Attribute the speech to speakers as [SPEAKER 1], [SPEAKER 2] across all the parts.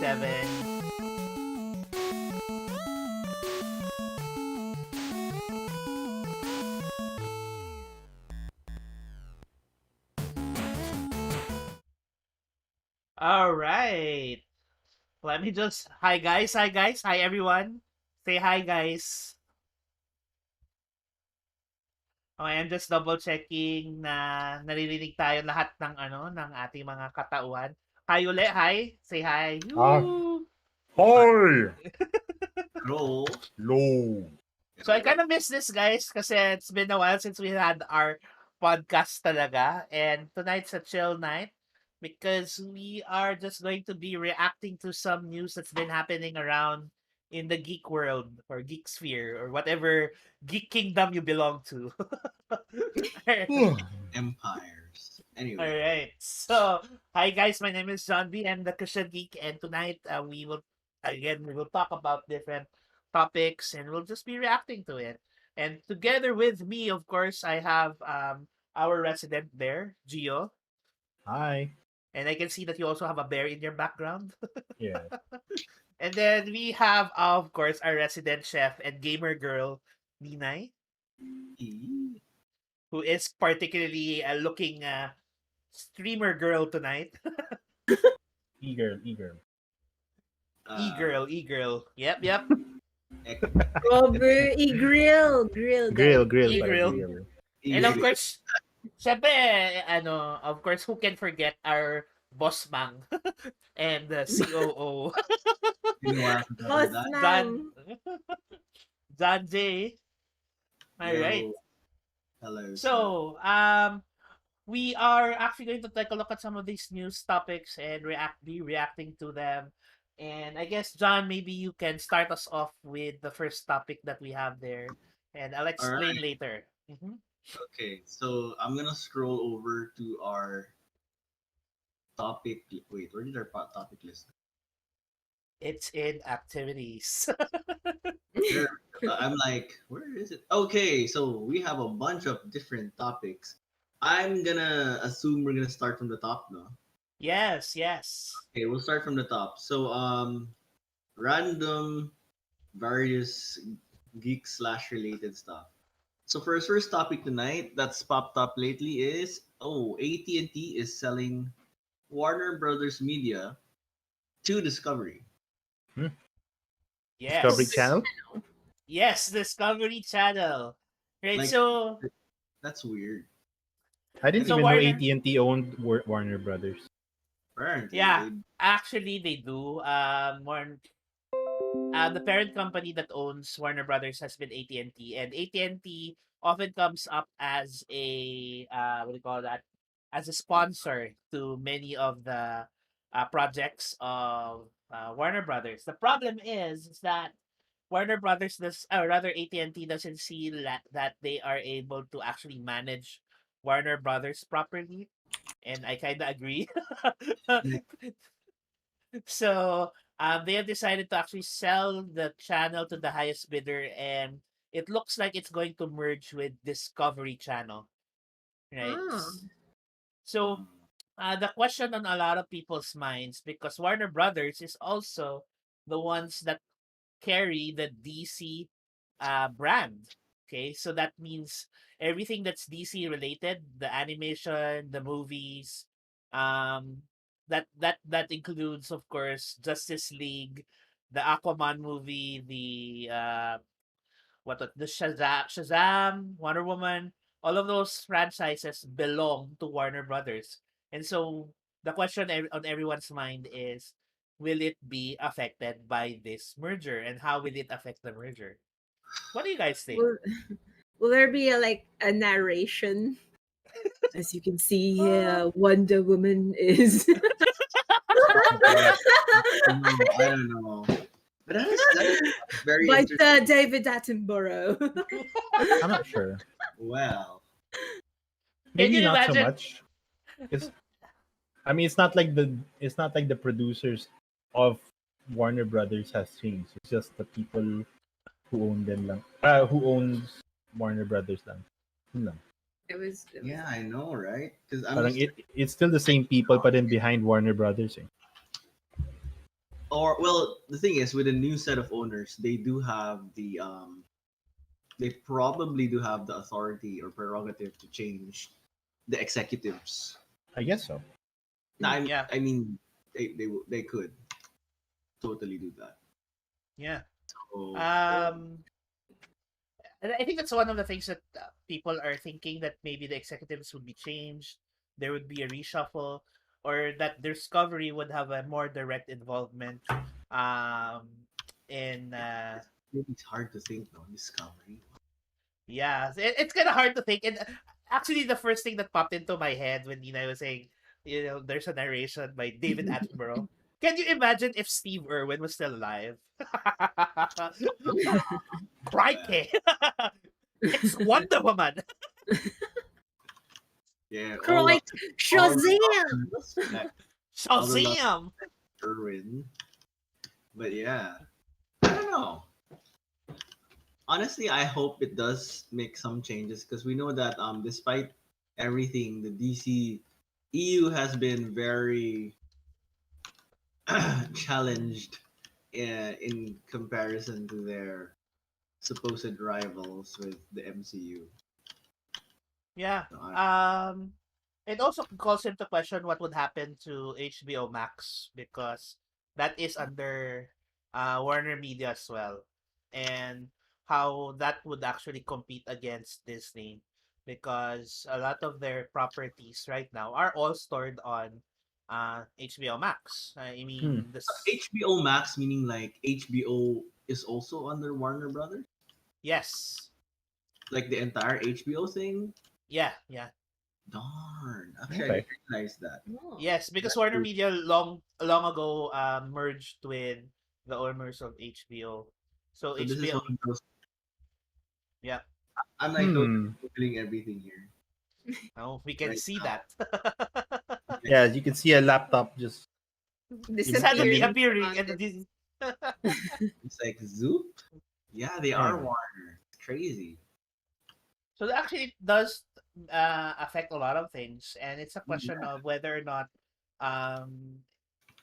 [SPEAKER 1] 7. All right. Let me just hi guys, hi everyone. Say hi guys. Okay, I'm just double checking na naririnig tayo lahat ng ng ating mga katauhan. Hi uli, hi. Say hi.
[SPEAKER 2] Ah,
[SPEAKER 1] Woo!
[SPEAKER 2] hi!
[SPEAKER 3] Hello.
[SPEAKER 2] Low.
[SPEAKER 1] So I kind of miss this guys kasi it's been a while since we had our podcast talaga, and tonight's a chill night because we are just going to be reacting to some news that's been happening around in the geek world or geek sphere or whatever geek kingdom you belong to.
[SPEAKER 3] Empires.
[SPEAKER 1] All
[SPEAKER 3] Anyway.
[SPEAKER 1] right. So, hi guys, my name is John B. I'm the Cushion Geek, and tonight we will talk about different topics, and we'll just be reacting to it. And together with me, of course, I have our resident bear, Gio,
[SPEAKER 2] Hi.
[SPEAKER 1] and I can see that you also have a bear in your background.
[SPEAKER 2] Yeah.
[SPEAKER 1] And then we have, of course, our resident chef and gamer girl, Ninay,
[SPEAKER 3] E-
[SPEAKER 1] who is particularly looking streamer girl tonight.
[SPEAKER 2] E-girl, e-girl.
[SPEAKER 1] E-girl, e-girl. Yep.
[SPEAKER 3] ec-
[SPEAKER 4] Robert, grill,
[SPEAKER 2] Grill,
[SPEAKER 4] guys.
[SPEAKER 2] grill pala,
[SPEAKER 1] E-grill.
[SPEAKER 2] grill.
[SPEAKER 1] And of
[SPEAKER 3] e-
[SPEAKER 1] course, syempre, of course, who can forget our boss mang and the COO,
[SPEAKER 3] Ginawa ko talaga
[SPEAKER 4] Boss
[SPEAKER 3] that.
[SPEAKER 1] John,
[SPEAKER 4] man.
[SPEAKER 1] John J. All right.
[SPEAKER 3] Yo. Hello, sir.
[SPEAKER 1] So, we are actually going to take a look at some of these news topics and be reacting to them. And I guess, John, maybe you can start us off with the first topic that we have there, and I'll
[SPEAKER 3] All right.
[SPEAKER 1] explain later.
[SPEAKER 3] Okay. So I'm gonna scroll over to our topic. Wait, where did our topic list?
[SPEAKER 1] It's in activities.
[SPEAKER 3] There. I'm like, where is it? Okay. So we have a bunch of different topics. I'm gonna assume we're gonna start from the top now.
[SPEAKER 1] Yes.
[SPEAKER 3] Okay, we'll start from the top. So random various geek slash related stuff. So for our first topic tonight that's popped up lately is AT&T is selling Warner Brothers Media to Discovery.
[SPEAKER 2] Discovery
[SPEAKER 1] Yes.
[SPEAKER 2] Channel?
[SPEAKER 1] Yes, Discovery Channel. Right,
[SPEAKER 3] Like
[SPEAKER 1] so
[SPEAKER 3] that's weird.
[SPEAKER 2] I didn't
[SPEAKER 1] So
[SPEAKER 2] even know
[SPEAKER 1] Warner-
[SPEAKER 2] AT&T owned Warner Brothers.
[SPEAKER 3] Apparently,
[SPEAKER 1] yeah, actually they do. The parent company that owns Warner Brothers has been AT&T, and AT&T often comes up as a what do you call that? As a sponsor to many of the projects of Warner Brothers. The problem is that Warner Brothers does, or rather AT&T doesn't see that they are able to actually manage Warner Brothers properly, and I kind of agree. So they have decided to actually sell the channel to the highest bidder, and it looks like it's going to merge with Discovery Channel, right?
[SPEAKER 4] Ah.
[SPEAKER 1] So the question on a lot of people's minds, because Warner Brothers is also the ones that carry the DC brand. Okay, so that means everything that's DC related, the animation, the movies, um, that includes, of course, Justice League, the Aquaman movie, the Shazam, Wonder Woman, all of those franchises belong to Warner Brothers. And so the question on everyone's mind is, will it be affected by this merger, and how will it affect the merger? What do you guys think?
[SPEAKER 4] Will there be a narration? As you can see here, Wonder Woman is.
[SPEAKER 3] no, I don't know. But that is very
[SPEAKER 4] by
[SPEAKER 3] interesting.
[SPEAKER 4] David Attenborough.
[SPEAKER 2] I'm not sure.
[SPEAKER 3] Well,
[SPEAKER 1] Can
[SPEAKER 2] Maybe
[SPEAKER 1] you
[SPEAKER 2] not so
[SPEAKER 1] imagine?
[SPEAKER 2] much. I mean, it's not like the producers of Warner Brothers has changed. It's just the people who own them lang. Who owns Warner Brothers lang. Yun lang.
[SPEAKER 4] It was
[SPEAKER 3] yeah, I know, right? Because I'm
[SPEAKER 2] Parang
[SPEAKER 3] just
[SPEAKER 2] it's still the same people, but then behind Warner Brothers. Eh.
[SPEAKER 3] Or well, the thing is, with a new set of owners, they do have they probably do have the authority or prerogative to change the executives.
[SPEAKER 2] I guess so.
[SPEAKER 3] Now,
[SPEAKER 1] Yeah,
[SPEAKER 3] I mean, they could totally do that.
[SPEAKER 1] yeah.
[SPEAKER 3] So
[SPEAKER 1] Um, and I think that's one of the things that people are thinking, that maybe the executives would be changed, there would be a reshuffle, or that Discovery would have a more direct involvement um, in
[SPEAKER 3] it's hard to think, no Discovery.
[SPEAKER 1] yeah, it's kind of hard to think. And actually, the first thing that popped into my head when Nina was saying, there's a narration by David Attenborough. Can you imagine if Steve Irwin was still alive?
[SPEAKER 3] Yeah,
[SPEAKER 1] Crikey! It's Wonder Woman.
[SPEAKER 3] yeah.
[SPEAKER 4] Crikey,
[SPEAKER 3] All the
[SPEAKER 4] Shazam!
[SPEAKER 3] respect, all the love,
[SPEAKER 1] Shazam!
[SPEAKER 3] for Irwin. But yeah, I don't know. Honestly, I hope it does make some changes because we know that despite everything, the DC EU has been very challenged in comparison to their supposed rivals with the MCU.
[SPEAKER 1] Yeah.
[SPEAKER 3] So, I-
[SPEAKER 1] It also calls into question what would happen to HBO Max, because that is under Warner Media as well, and how that would actually compete against Disney, because a lot of their properties right now are all stored on HBO Max. I
[SPEAKER 2] Hmm.
[SPEAKER 1] mean,
[SPEAKER 3] HBO Max meaning like HBO is also under Warner Brothers,
[SPEAKER 1] yes,
[SPEAKER 3] like the entire HBO thing.
[SPEAKER 1] yeah, yeah.
[SPEAKER 3] Darn, actually, I
[SPEAKER 2] Okay.
[SPEAKER 3] didn't realize that.
[SPEAKER 4] Oh.
[SPEAKER 1] Yes, because
[SPEAKER 3] That's
[SPEAKER 1] Warner
[SPEAKER 3] true.
[SPEAKER 1] Media long ago merged with the owners of HBO. So
[SPEAKER 3] So this is one
[SPEAKER 1] HBO,
[SPEAKER 3] of those.
[SPEAKER 1] yeah.
[SPEAKER 3] I'm like totally
[SPEAKER 2] Hmm.
[SPEAKER 3] googling everything here
[SPEAKER 1] Oh, we can
[SPEAKER 3] right
[SPEAKER 1] see
[SPEAKER 3] now.
[SPEAKER 1] that.
[SPEAKER 2] Yeah, as you can see a laptop just
[SPEAKER 1] Suddenly
[SPEAKER 4] Disappeared
[SPEAKER 2] in
[SPEAKER 1] appearing,
[SPEAKER 4] on
[SPEAKER 1] and
[SPEAKER 4] it.
[SPEAKER 1] this.
[SPEAKER 3] It's like Zoop. Yeah, they are
[SPEAKER 2] anyway.
[SPEAKER 3] Warner. It's crazy.
[SPEAKER 1] So actually, it does affect a lot of things, and it's a question
[SPEAKER 3] Yeah,
[SPEAKER 1] of whether or not, um,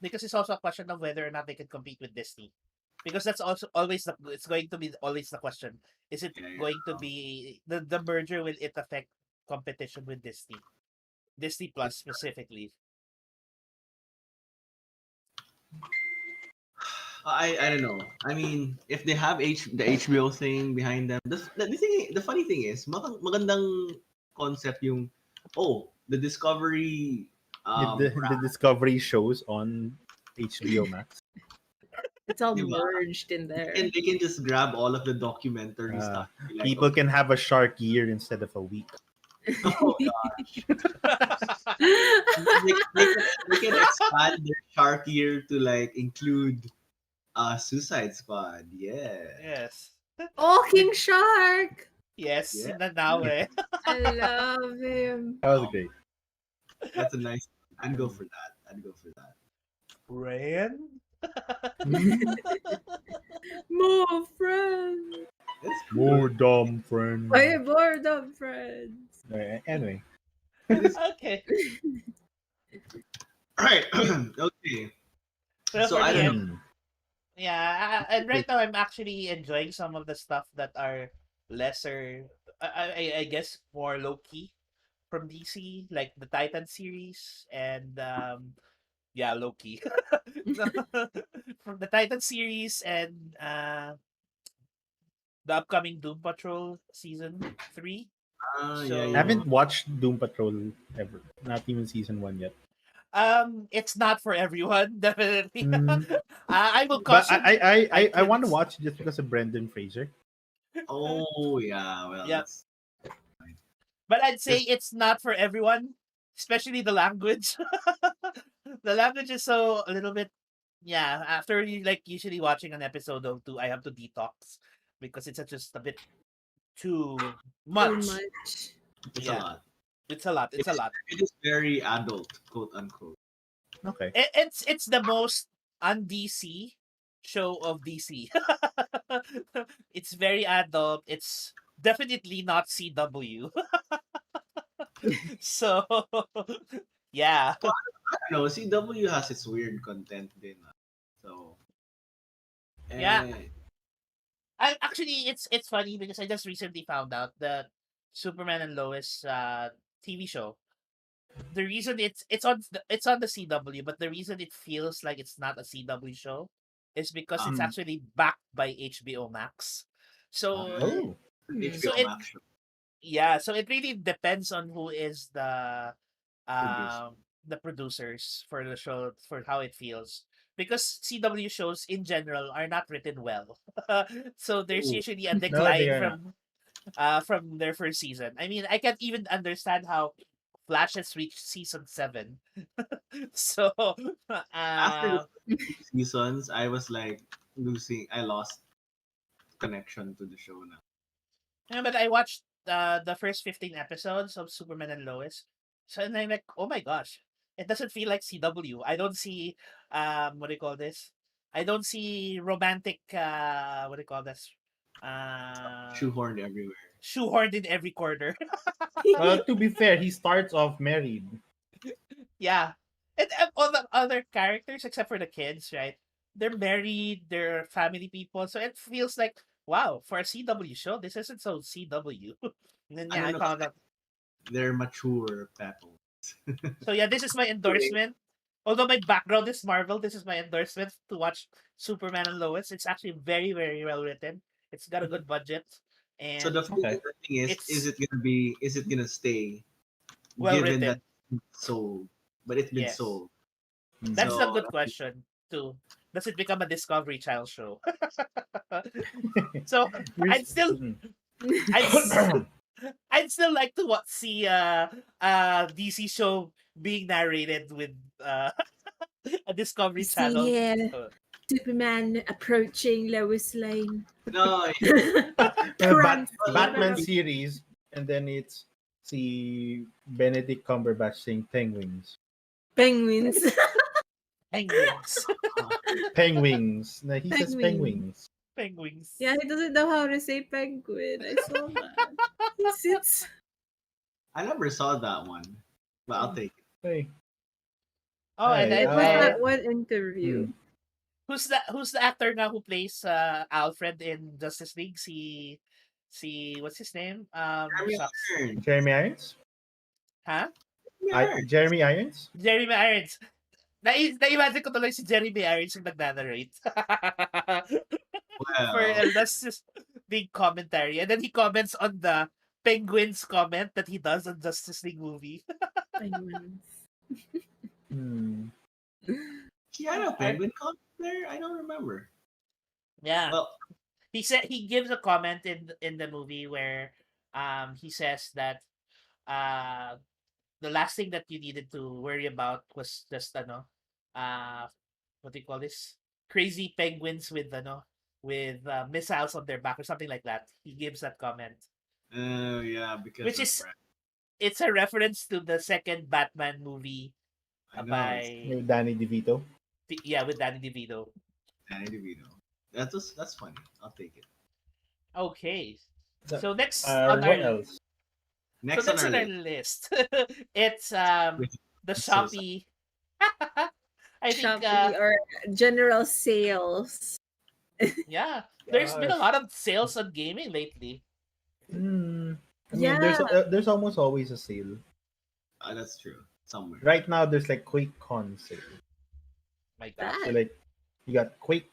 [SPEAKER 1] because it's also a question of whether or not they can compete with Disney, because that's also always it's going to be always the question: is it
[SPEAKER 3] yeah,
[SPEAKER 1] going to
[SPEAKER 3] yeah.
[SPEAKER 1] be the merger, will it affect competition with Disney Plus specifically?
[SPEAKER 3] I don't know. I mean, if they have the HBO thing behind them, the funny thing is, magandang concept yung the Discovery
[SPEAKER 2] The Discovery shows on HBO Max.
[SPEAKER 4] It's all
[SPEAKER 3] di ba?
[SPEAKER 4] merged in there.
[SPEAKER 3] They can just grab all of the documentary
[SPEAKER 2] Uh,
[SPEAKER 3] stuff. Be like,
[SPEAKER 2] People
[SPEAKER 3] okay,
[SPEAKER 2] can have a shark year instead of a week.
[SPEAKER 3] oh gosh, they can expand their shark year to like include Suicide Squad. Yeah,
[SPEAKER 1] Yes.
[SPEAKER 4] Oh,
[SPEAKER 1] With
[SPEAKER 4] King Shark!
[SPEAKER 1] yes,
[SPEAKER 3] yeah.
[SPEAKER 1] si Nanawe.
[SPEAKER 4] I love him.
[SPEAKER 2] That was
[SPEAKER 3] Oh,
[SPEAKER 2] great.
[SPEAKER 3] that's a nice. I'd go for that. I'd go for that.
[SPEAKER 1] Ren?
[SPEAKER 4] More friends.
[SPEAKER 3] That's
[SPEAKER 2] More
[SPEAKER 3] cool.
[SPEAKER 2] dumb friend.
[SPEAKER 4] My board of friends.
[SPEAKER 2] Anyway,
[SPEAKER 3] It is
[SPEAKER 1] Okay.
[SPEAKER 3] right.
[SPEAKER 4] Yeah.
[SPEAKER 3] Okay.
[SPEAKER 1] Well,
[SPEAKER 3] So
[SPEAKER 1] for
[SPEAKER 3] I
[SPEAKER 1] me,
[SPEAKER 3] don't know.
[SPEAKER 1] yeah, and right now I'm actually enjoying some of the stuff that are lesser, I guess more low key from DC, like the Titan series, and yeah, low key. From the Titan series, and the upcoming Doom Patrol season 3.
[SPEAKER 3] Yeah,
[SPEAKER 2] I
[SPEAKER 3] yeah.
[SPEAKER 1] So
[SPEAKER 2] haven't watched Doom Patrol ever. Not even season 1 yet.
[SPEAKER 1] it's not for everyone, definitely.
[SPEAKER 2] Mm,
[SPEAKER 1] I will
[SPEAKER 2] but
[SPEAKER 1] caution
[SPEAKER 2] I want to
[SPEAKER 1] Titans.
[SPEAKER 2] watch just because of Brendan Fraser.
[SPEAKER 3] Oh yeah. Well,
[SPEAKER 1] Yeah,
[SPEAKER 3] that's fine.
[SPEAKER 1] but I'd say
[SPEAKER 3] Just
[SPEAKER 1] it's not for everyone, especially the language. The language is so a little bit, yeah. After you like usually watching an episode or two, I have to detox because it's just a bit too
[SPEAKER 4] Too
[SPEAKER 1] much.
[SPEAKER 4] much.
[SPEAKER 3] it's a
[SPEAKER 1] Yeah,
[SPEAKER 3] lot.
[SPEAKER 1] it's a lot.
[SPEAKER 3] It
[SPEAKER 1] It's a
[SPEAKER 3] is,
[SPEAKER 1] lot.
[SPEAKER 3] it is very adult, quote unquote.
[SPEAKER 2] Okay.
[SPEAKER 1] It's the most un DC show of DC. It's very adult. It's definitely not CW. So yeah.
[SPEAKER 3] I don't know. CW has its weird content, din. So
[SPEAKER 1] Yeah,
[SPEAKER 3] Eh,
[SPEAKER 1] I actually it's funny because I just recently found out that Superman and Lois TV show. The reason it's on the CW, but the reason it feels like it's not a CW show is because it's
[SPEAKER 3] ah,
[SPEAKER 2] Mm.
[SPEAKER 1] actually backed by HBO Max. So
[SPEAKER 3] ah,
[SPEAKER 2] Oh.
[SPEAKER 4] Hmm.
[SPEAKER 1] so
[SPEAKER 3] HBO
[SPEAKER 1] it
[SPEAKER 3] Max show
[SPEAKER 1] yeah, so it really depends on who is
[SPEAKER 3] producer.
[SPEAKER 1] the producers for the show for how it feels. Because CW shows in general are not written well. So there's
[SPEAKER 3] Ooh,
[SPEAKER 1] usually a
[SPEAKER 2] No, they
[SPEAKER 1] decline
[SPEAKER 2] are not.
[SPEAKER 1] from their first season. I mean, I can't even understand how Flash has reached season 7. So
[SPEAKER 3] after
[SPEAKER 1] uh
[SPEAKER 3] the seasons, I was like I lost connection to the show now.
[SPEAKER 1] yeah, but I watched the first 15 episodes of Superman and Lois. So and I'm like, oh my gosh, it doesn't feel like CW. I don't see what do you call this? I don't see romantic what do you call this?
[SPEAKER 3] Shoehorned everywhere.
[SPEAKER 1] Shoehorned in every corner.
[SPEAKER 2] Well, to be fair, he starts off married.
[SPEAKER 1] Yeah. And all the other characters, except for the kids, right? They're married, they're family people. So it feels like, wow, for a CW show, this isn't so CW. And then,
[SPEAKER 3] I
[SPEAKER 1] yeah,
[SPEAKER 3] don't
[SPEAKER 1] I
[SPEAKER 3] know.
[SPEAKER 1] found out.
[SPEAKER 3] They're mature people.
[SPEAKER 1] So, yeah, this is my endorsement. Although my background is Marvel, this is my endorsement to watch Superman and Lois. It's actually very, very well written. It's got a good budget.
[SPEAKER 3] So
[SPEAKER 1] And
[SPEAKER 2] Okay.
[SPEAKER 3] the thing is
[SPEAKER 1] it's
[SPEAKER 3] it gonna be? Is it gonna stay?
[SPEAKER 1] well
[SPEAKER 3] Given that
[SPEAKER 1] written.
[SPEAKER 3] it's sold, but it's been
[SPEAKER 1] Yes.
[SPEAKER 3] sold.
[SPEAKER 1] That's
[SPEAKER 2] Mm.
[SPEAKER 1] a
[SPEAKER 3] So
[SPEAKER 1] good question, too. Does it become a Discovery Channel show? So
[SPEAKER 2] There's,
[SPEAKER 1] I'd still
[SPEAKER 2] mm.
[SPEAKER 1] I'd s- I'd still like to see DC show being narrated with uh a
[SPEAKER 4] You
[SPEAKER 1] Discovery
[SPEAKER 4] see
[SPEAKER 1] Channel.
[SPEAKER 4] here,
[SPEAKER 1] Uh,
[SPEAKER 4] Superman approaching Lois Lane.
[SPEAKER 3] no,
[SPEAKER 2] Batman
[SPEAKER 4] Transformers.
[SPEAKER 2] series, and then it's see Benedict Cumberbatch saying penguins.
[SPEAKER 4] Penguins.
[SPEAKER 1] Penguins.
[SPEAKER 3] uh,
[SPEAKER 2] Penguins. No, he says
[SPEAKER 4] Penguin.
[SPEAKER 2] penguins.
[SPEAKER 1] Penguins.
[SPEAKER 4] Yeah, he doesn't know how to say penguin. I saw that. It's
[SPEAKER 3] I never saw that one, but I'll take it.
[SPEAKER 2] Hey,
[SPEAKER 1] Oh, and
[SPEAKER 2] hi.
[SPEAKER 4] it was
[SPEAKER 1] I
[SPEAKER 4] that one interview.
[SPEAKER 2] Hmm.
[SPEAKER 1] who's the actor now who plays Alfred in Justice League? What's his name?
[SPEAKER 3] Jeremy
[SPEAKER 1] Shucks.
[SPEAKER 3] Irons.
[SPEAKER 2] Jeremy Irons?
[SPEAKER 1] Huh?
[SPEAKER 3] Jeremy Irons.
[SPEAKER 2] Jeremy Irons?
[SPEAKER 1] Jeremy Irons. Na-imagine ko tuloy si Jeremy Irons yung nagna-narrate. For
[SPEAKER 3] Well,
[SPEAKER 1] Justice League commentary. And then he comments on the Penguins comment that he does on Justice League movie.
[SPEAKER 4] Penguins.
[SPEAKER 2] Hmm.
[SPEAKER 3] he had a
[SPEAKER 1] I-
[SPEAKER 3] penguin comment there. I don't remember.
[SPEAKER 1] yeah.
[SPEAKER 3] Well,
[SPEAKER 1] He said he gives a comment in the movie where he says that uh the last thing that you needed to worry about was just uh what do you call this? Crazy penguins with with missiles on their back or something like that. He gives that comment,
[SPEAKER 3] yeah, because
[SPEAKER 1] which
[SPEAKER 3] of
[SPEAKER 1] is
[SPEAKER 3] Brad.
[SPEAKER 1] it's a reference to the second Batman movie
[SPEAKER 3] I know it's
[SPEAKER 1] by
[SPEAKER 2] Danny DeVito.
[SPEAKER 1] yeah, with Danny DeVito.
[SPEAKER 3] Danny DeVito. That's funny. I'll take it.
[SPEAKER 1] Okay,
[SPEAKER 2] So,
[SPEAKER 1] so next on our
[SPEAKER 2] what else?
[SPEAKER 1] so
[SPEAKER 3] Next on
[SPEAKER 1] next
[SPEAKER 3] our
[SPEAKER 1] on our
[SPEAKER 3] list,
[SPEAKER 1] list, it's the
[SPEAKER 3] it's so sad.
[SPEAKER 1] Shopee. I think
[SPEAKER 4] Shopee or general sales.
[SPEAKER 1] yeah, there's been a
[SPEAKER 2] Gosh.
[SPEAKER 1] lot of sales on gaming lately.
[SPEAKER 2] Hmm. I mean,
[SPEAKER 4] Yeah.
[SPEAKER 2] there's almost always a sale.
[SPEAKER 3] That's true. Somewhere.
[SPEAKER 2] Right now, there's like QuakeCon sale.
[SPEAKER 1] My gosh.
[SPEAKER 2] So
[SPEAKER 4] That.
[SPEAKER 2] like, you got Quake,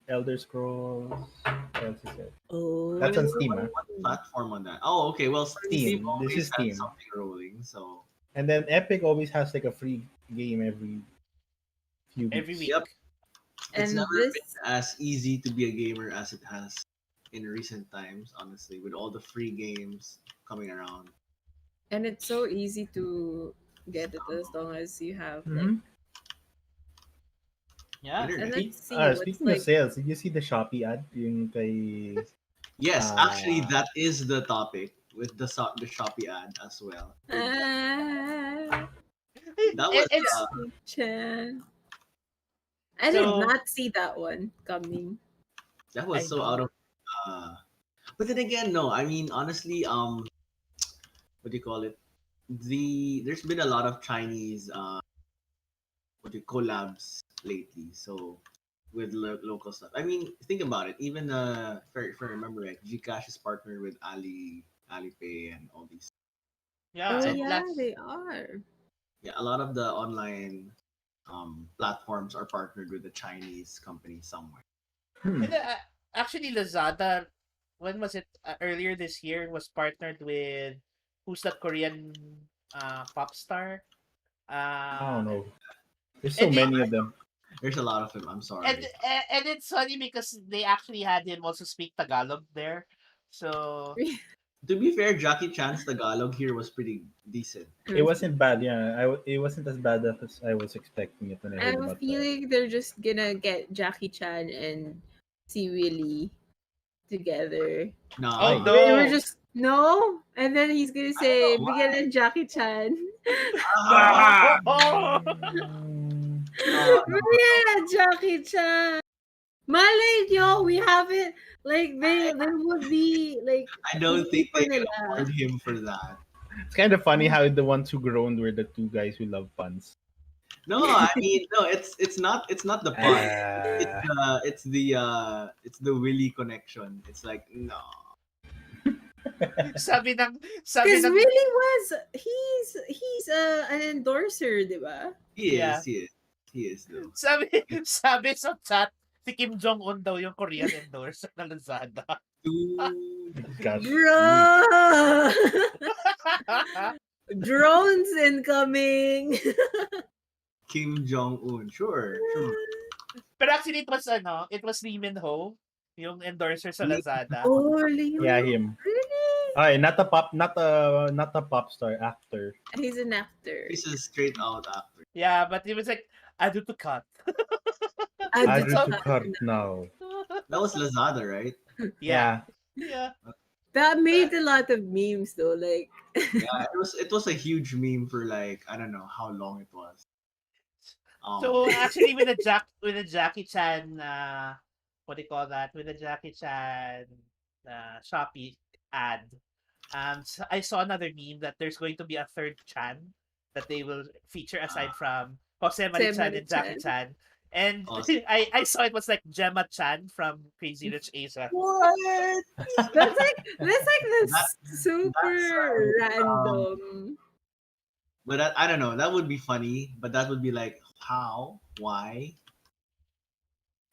[SPEAKER 2] Elder Scrolls. What else is it?
[SPEAKER 4] Oh.
[SPEAKER 2] That's on Steam, huh?
[SPEAKER 3] What platform on that? Oh, okay. Well, Steam
[SPEAKER 2] Steam. This
[SPEAKER 3] always
[SPEAKER 2] is
[SPEAKER 3] has
[SPEAKER 2] Steam.
[SPEAKER 3] something rolling, so
[SPEAKER 2] And then Epic always has like a free game every few weeks.
[SPEAKER 1] Every week.
[SPEAKER 3] Yep. It's
[SPEAKER 4] And
[SPEAKER 3] never
[SPEAKER 4] this
[SPEAKER 3] been as easy to be a gamer as it has in recent times, honestly, with all the free games coming around.
[SPEAKER 4] and it's so easy to get it as long as you have like
[SPEAKER 2] Mhm.
[SPEAKER 1] Yeah.
[SPEAKER 4] and
[SPEAKER 3] Internet.
[SPEAKER 4] let's see what's
[SPEAKER 2] Speaking of
[SPEAKER 4] like
[SPEAKER 2] sales, did you see the Shopee ad? Yung kay...
[SPEAKER 3] Yes, actually,
[SPEAKER 2] Ah.
[SPEAKER 3] that is the topic with the Shopee ad as well.
[SPEAKER 4] ah,
[SPEAKER 3] That was
[SPEAKER 1] It's
[SPEAKER 4] Chan. I did
[SPEAKER 1] so
[SPEAKER 4] not see that one coming.
[SPEAKER 3] that was
[SPEAKER 1] I
[SPEAKER 3] so out
[SPEAKER 1] know.
[SPEAKER 3] of. Uh, but then again, no. I mean, honestly, what do you call it? There's been a lot of Chinese collabs lately. So with local stuff. I mean, think about it. Even if I remember right, Gcash is partnered with Alipay and all these.
[SPEAKER 1] Yeah,
[SPEAKER 4] Oh
[SPEAKER 3] So
[SPEAKER 1] and
[SPEAKER 4] yeah,
[SPEAKER 1] let's
[SPEAKER 4] they are.
[SPEAKER 3] yeah, a lot of the online platforms are partnered with a Chinese company somewhere.
[SPEAKER 2] Hmm.
[SPEAKER 1] and actually Lazada, when was it? Earlier this year was partnered with who's that Korean pop star?
[SPEAKER 2] I don't
[SPEAKER 1] Uh,
[SPEAKER 2] know. There's so
[SPEAKER 1] and it
[SPEAKER 2] many of them.
[SPEAKER 3] There's a lot of them. I'm
[SPEAKER 1] and
[SPEAKER 3] sorry.
[SPEAKER 1] and it's funny because they actually had him also speak Tagalog there. So
[SPEAKER 3] To be fair, Jackie Chan's Tagalog here was pretty decent.
[SPEAKER 2] It wasn't bad, yeah. It wasn't as bad as I was expecting it when I
[SPEAKER 4] I
[SPEAKER 2] heard
[SPEAKER 4] have a
[SPEAKER 2] about the.
[SPEAKER 4] feeling they're just gonna get Jackie Chan and Si Willie together.
[SPEAKER 1] oh
[SPEAKER 3] No,
[SPEAKER 4] They were
[SPEAKER 1] no.
[SPEAKER 4] just no, and then he's gonna
[SPEAKER 3] I don't
[SPEAKER 4] say,
[SPEAKER 3] know why.
[SPEAKER 4] "Bigyan ng Jackie Chan."
[SPEAKER 1] No.
[SPEAKER 2] Mm,
[SPEAKER 3] Oh, no,
[SPEAKER 4] Bigyan ng Jackie Chan. Malay nyo, we haven't like they would be like
[SPEAKER 3] I
[SPEAKER 4] kung
[SPEAKER 3] don't think
[SPEAKER 4] tipo
[SPEAKER 3] they can
[SPEAKER 4] nila.
[SPEAKER 3] afford him for that.
[SPEAKER 2] it's kind of funny how the ones who groaned were the two guys who love puns.
[SPEAKER 3] No, I mean no. It's not the pun.
[SPEAKER 2] Ah,
[SPEAKER 3] It's the Willy connection. It's like no.
[SPEAKER 1] sabi ng sabi
[SPEAKER 4] Because
[SPEAKER 1] ng
[SPEAKER 4] really was he's an endorser, di ba?
[SPEAKER 3] He
[SPEAKER 1] yeah.
[SPEAKER 3] is. He is. He is though.
[SPEAKER 1] Sabi sa chat si Kim Jong Un daw yung Korean endorser ng Lazada.
[SPEAKER 3] Dude.
[SPEAKER 2] gosh.
[SPEAKER 4] Bro! Drones incoming.
[SPEAKER 3] Kim Jong Un. Sure. Sure.
[SPEAKER 1] Pero actually it was Lee Min Ho, yung endorser sa
[SPEAKER 3] Lee-
[SPEAKER 1] Lazada.
[SPEAKER 4] Oh,
[SPEAKER 2] Yeah,
[SPEAKER 4] Leo.
[SPEAKER 2] him.
[SPEAKER 4] Really?
[SPEAKER 2] Okay, not a pop star, actor.
[SPEAKER 4] He's an actor.
[SPEAKER 3] He's a straight out actor.
[SPEAKER 1] Yeah, but it was like I do to cut.
[SPEAKER 4] Add
[SPEAKER 2] Add
[SPEAKER 4] to
[SPEAKER 2] to
[SPEAKER 1] So
[SPEAKER 2] cart
[SPEAKER 4] cart.
[SPEAKER 2] now.
[SPEAKER 3] That was Lazada, right?
[SPEAKER 1] yeah.
[SPEAKER 2] Yeah,
[SPEAKER 1] Yeah.
[SPEAKER 4] That made a lot of memes though. Like
[SPEAKER 3] Yeah. It was a huge meme for like I don't know how long it was.
[SPEAKER 1] So actually with the Jackie Chan what do you call that? With the Jackie Chan Shopee ad. I saw another meme that there's going to be a third Chan that they will feature aside from Jose Marichan and Jackie
[SPEAKER 4] Chan.
[SPEAKER 1] Chan. And
[SPEAKER 3] Awesome.
[SPEAKER 1] I saw it was like Gemma Chan from Crazy Rich Asia.
[SPEAKER 3] What?
[SPEAKER 4] That's like the
[SPEAKER 3] That
[SPEAKER 4] super
[SPEAKER 3] um,
[SPEAKER 4] random.
[SPEAKER 3] but I don't know. That would be funny, but that would be like how, why?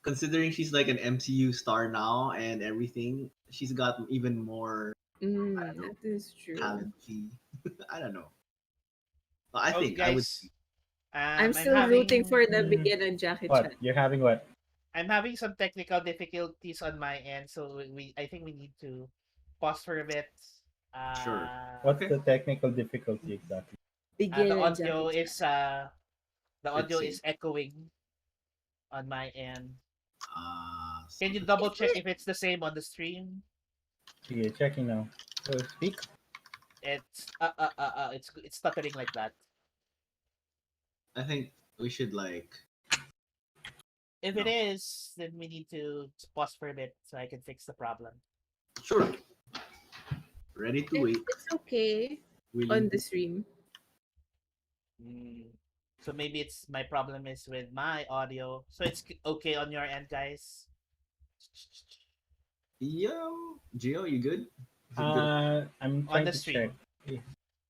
[SPEAKER 3] Considering she's like an MCU star now and everything, she's got even more
[SPEAKER 4] That is true.
[SPEAKER 3] talent. I don't know. But I
[SPEAKER 1] Okay,
[SPEAKER 3] think I would.
[SPEAKER 1] guys.
[SPEAKER 4] I'm
[SPEAKER 1] I'm
[SPEAKER 4] still rooting
[SPEAKER 1] having
[SPEAKER 4] for the
[SPEAKER 2] Mhm.
[SPEAKER 4] begin on Jackie
[SPEAKER 2] What?
[SPEAKER 4] Chan.
[SPEAKER 2] You're having what?
[SPEAKER 1] I'm having some technical difficulties on my end, so we I think we need to pause for a bit.
[SPEAKER 3] Sure.
[SPEAKER 2] What's
[SPEAKER 3] Okay.
[SPEAKER 2] the technical difficulty exactly?
[SPEAKER 1] The
[SPEAKER 4] Begin on
[SPEAKER 1] audio
[SPEAKER 4] Jackie Chan.
[SPEAKER 1] is
[SPEAKER 3] Let's see.
[SPEAKER 1] echoing on my end.
[SPEAKER 3] So
[SPEAKER 1] Can you
[SPEAKER 3] the
[SPEAKER 1] double check if it's the same on the stream?
[SPEAKER 2] Sige, checking now. So speak.
[SPEAKER 1] It's stuttering like that.
[SPEAKER 3] I think we should like
[SPEAKER 1] If
[SPEAKER 3] no.
[SPEAKER 1] it is, then we need to pause for a bit so I can fix the problem.
[SPEAKER 3] Sure. Ready to wait.
[SPEAKER 4] It's okay
[SPEAKER 3] Willing
[SPEAKER 4] on
[SPEAKER 3] to
[SPEAKER 4] the stream.
[SPEAKER 1] Mm. So maybe it's my problem is with my audio. So it's okay on your end, guys.
[SPEAKER 3] Yo, Gio, you good? Is it good?
[SPEAKER 2] I'm
[SPEAKER 1] On
[SPEAKER 2] trying
[SPEAKER 1] the
[SPEAKER 2] to check.
[SPEAKER 1] stream.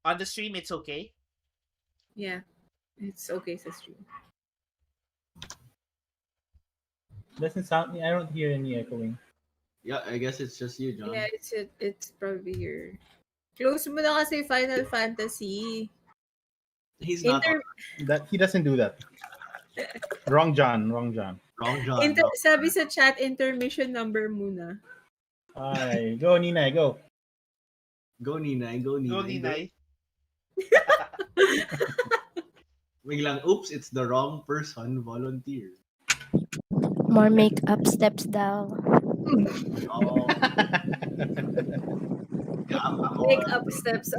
[SPEAKER 1] On the stream, it's okay.
[SPEAKER 4] Yeah, it's okay sa stream.
[SPEAKER 2] Doesn't sound. I don't hear any echoing.
[SPEAKER 3] Yeah, I guess it's just you, John.
[SPEAKER 4] Yeah, it's probably here. Close mo na kasi Final Fantasy.
[SPEAKER 3] He's not on.
[SPEAKER 2] That he doesn't do that. Wrong John. Wrong John.
[SPEAKER 3] Wrong John. No.
[SPEAKER 4] Sabi sa chat, intermission number muna.
[SPEAKER 2] Ay, go Ninay, go.
[SPEAKER 3] Go Ninay, go
[SPEAKER 1] Go,
[SPEAKER 3] Ninay.
[SPEAKER 1] Ninay.
[SPEAKER 3] Biglang, oops, it's the wrong person. Volunteer.
[SPEAKER 5] More makeup steps daw.
[SPEAKER 3] Oh, yeah, I'm
[SPEAKER 4] Make
[SPEAKER 3] all,
[SPEAKER 4] up steps.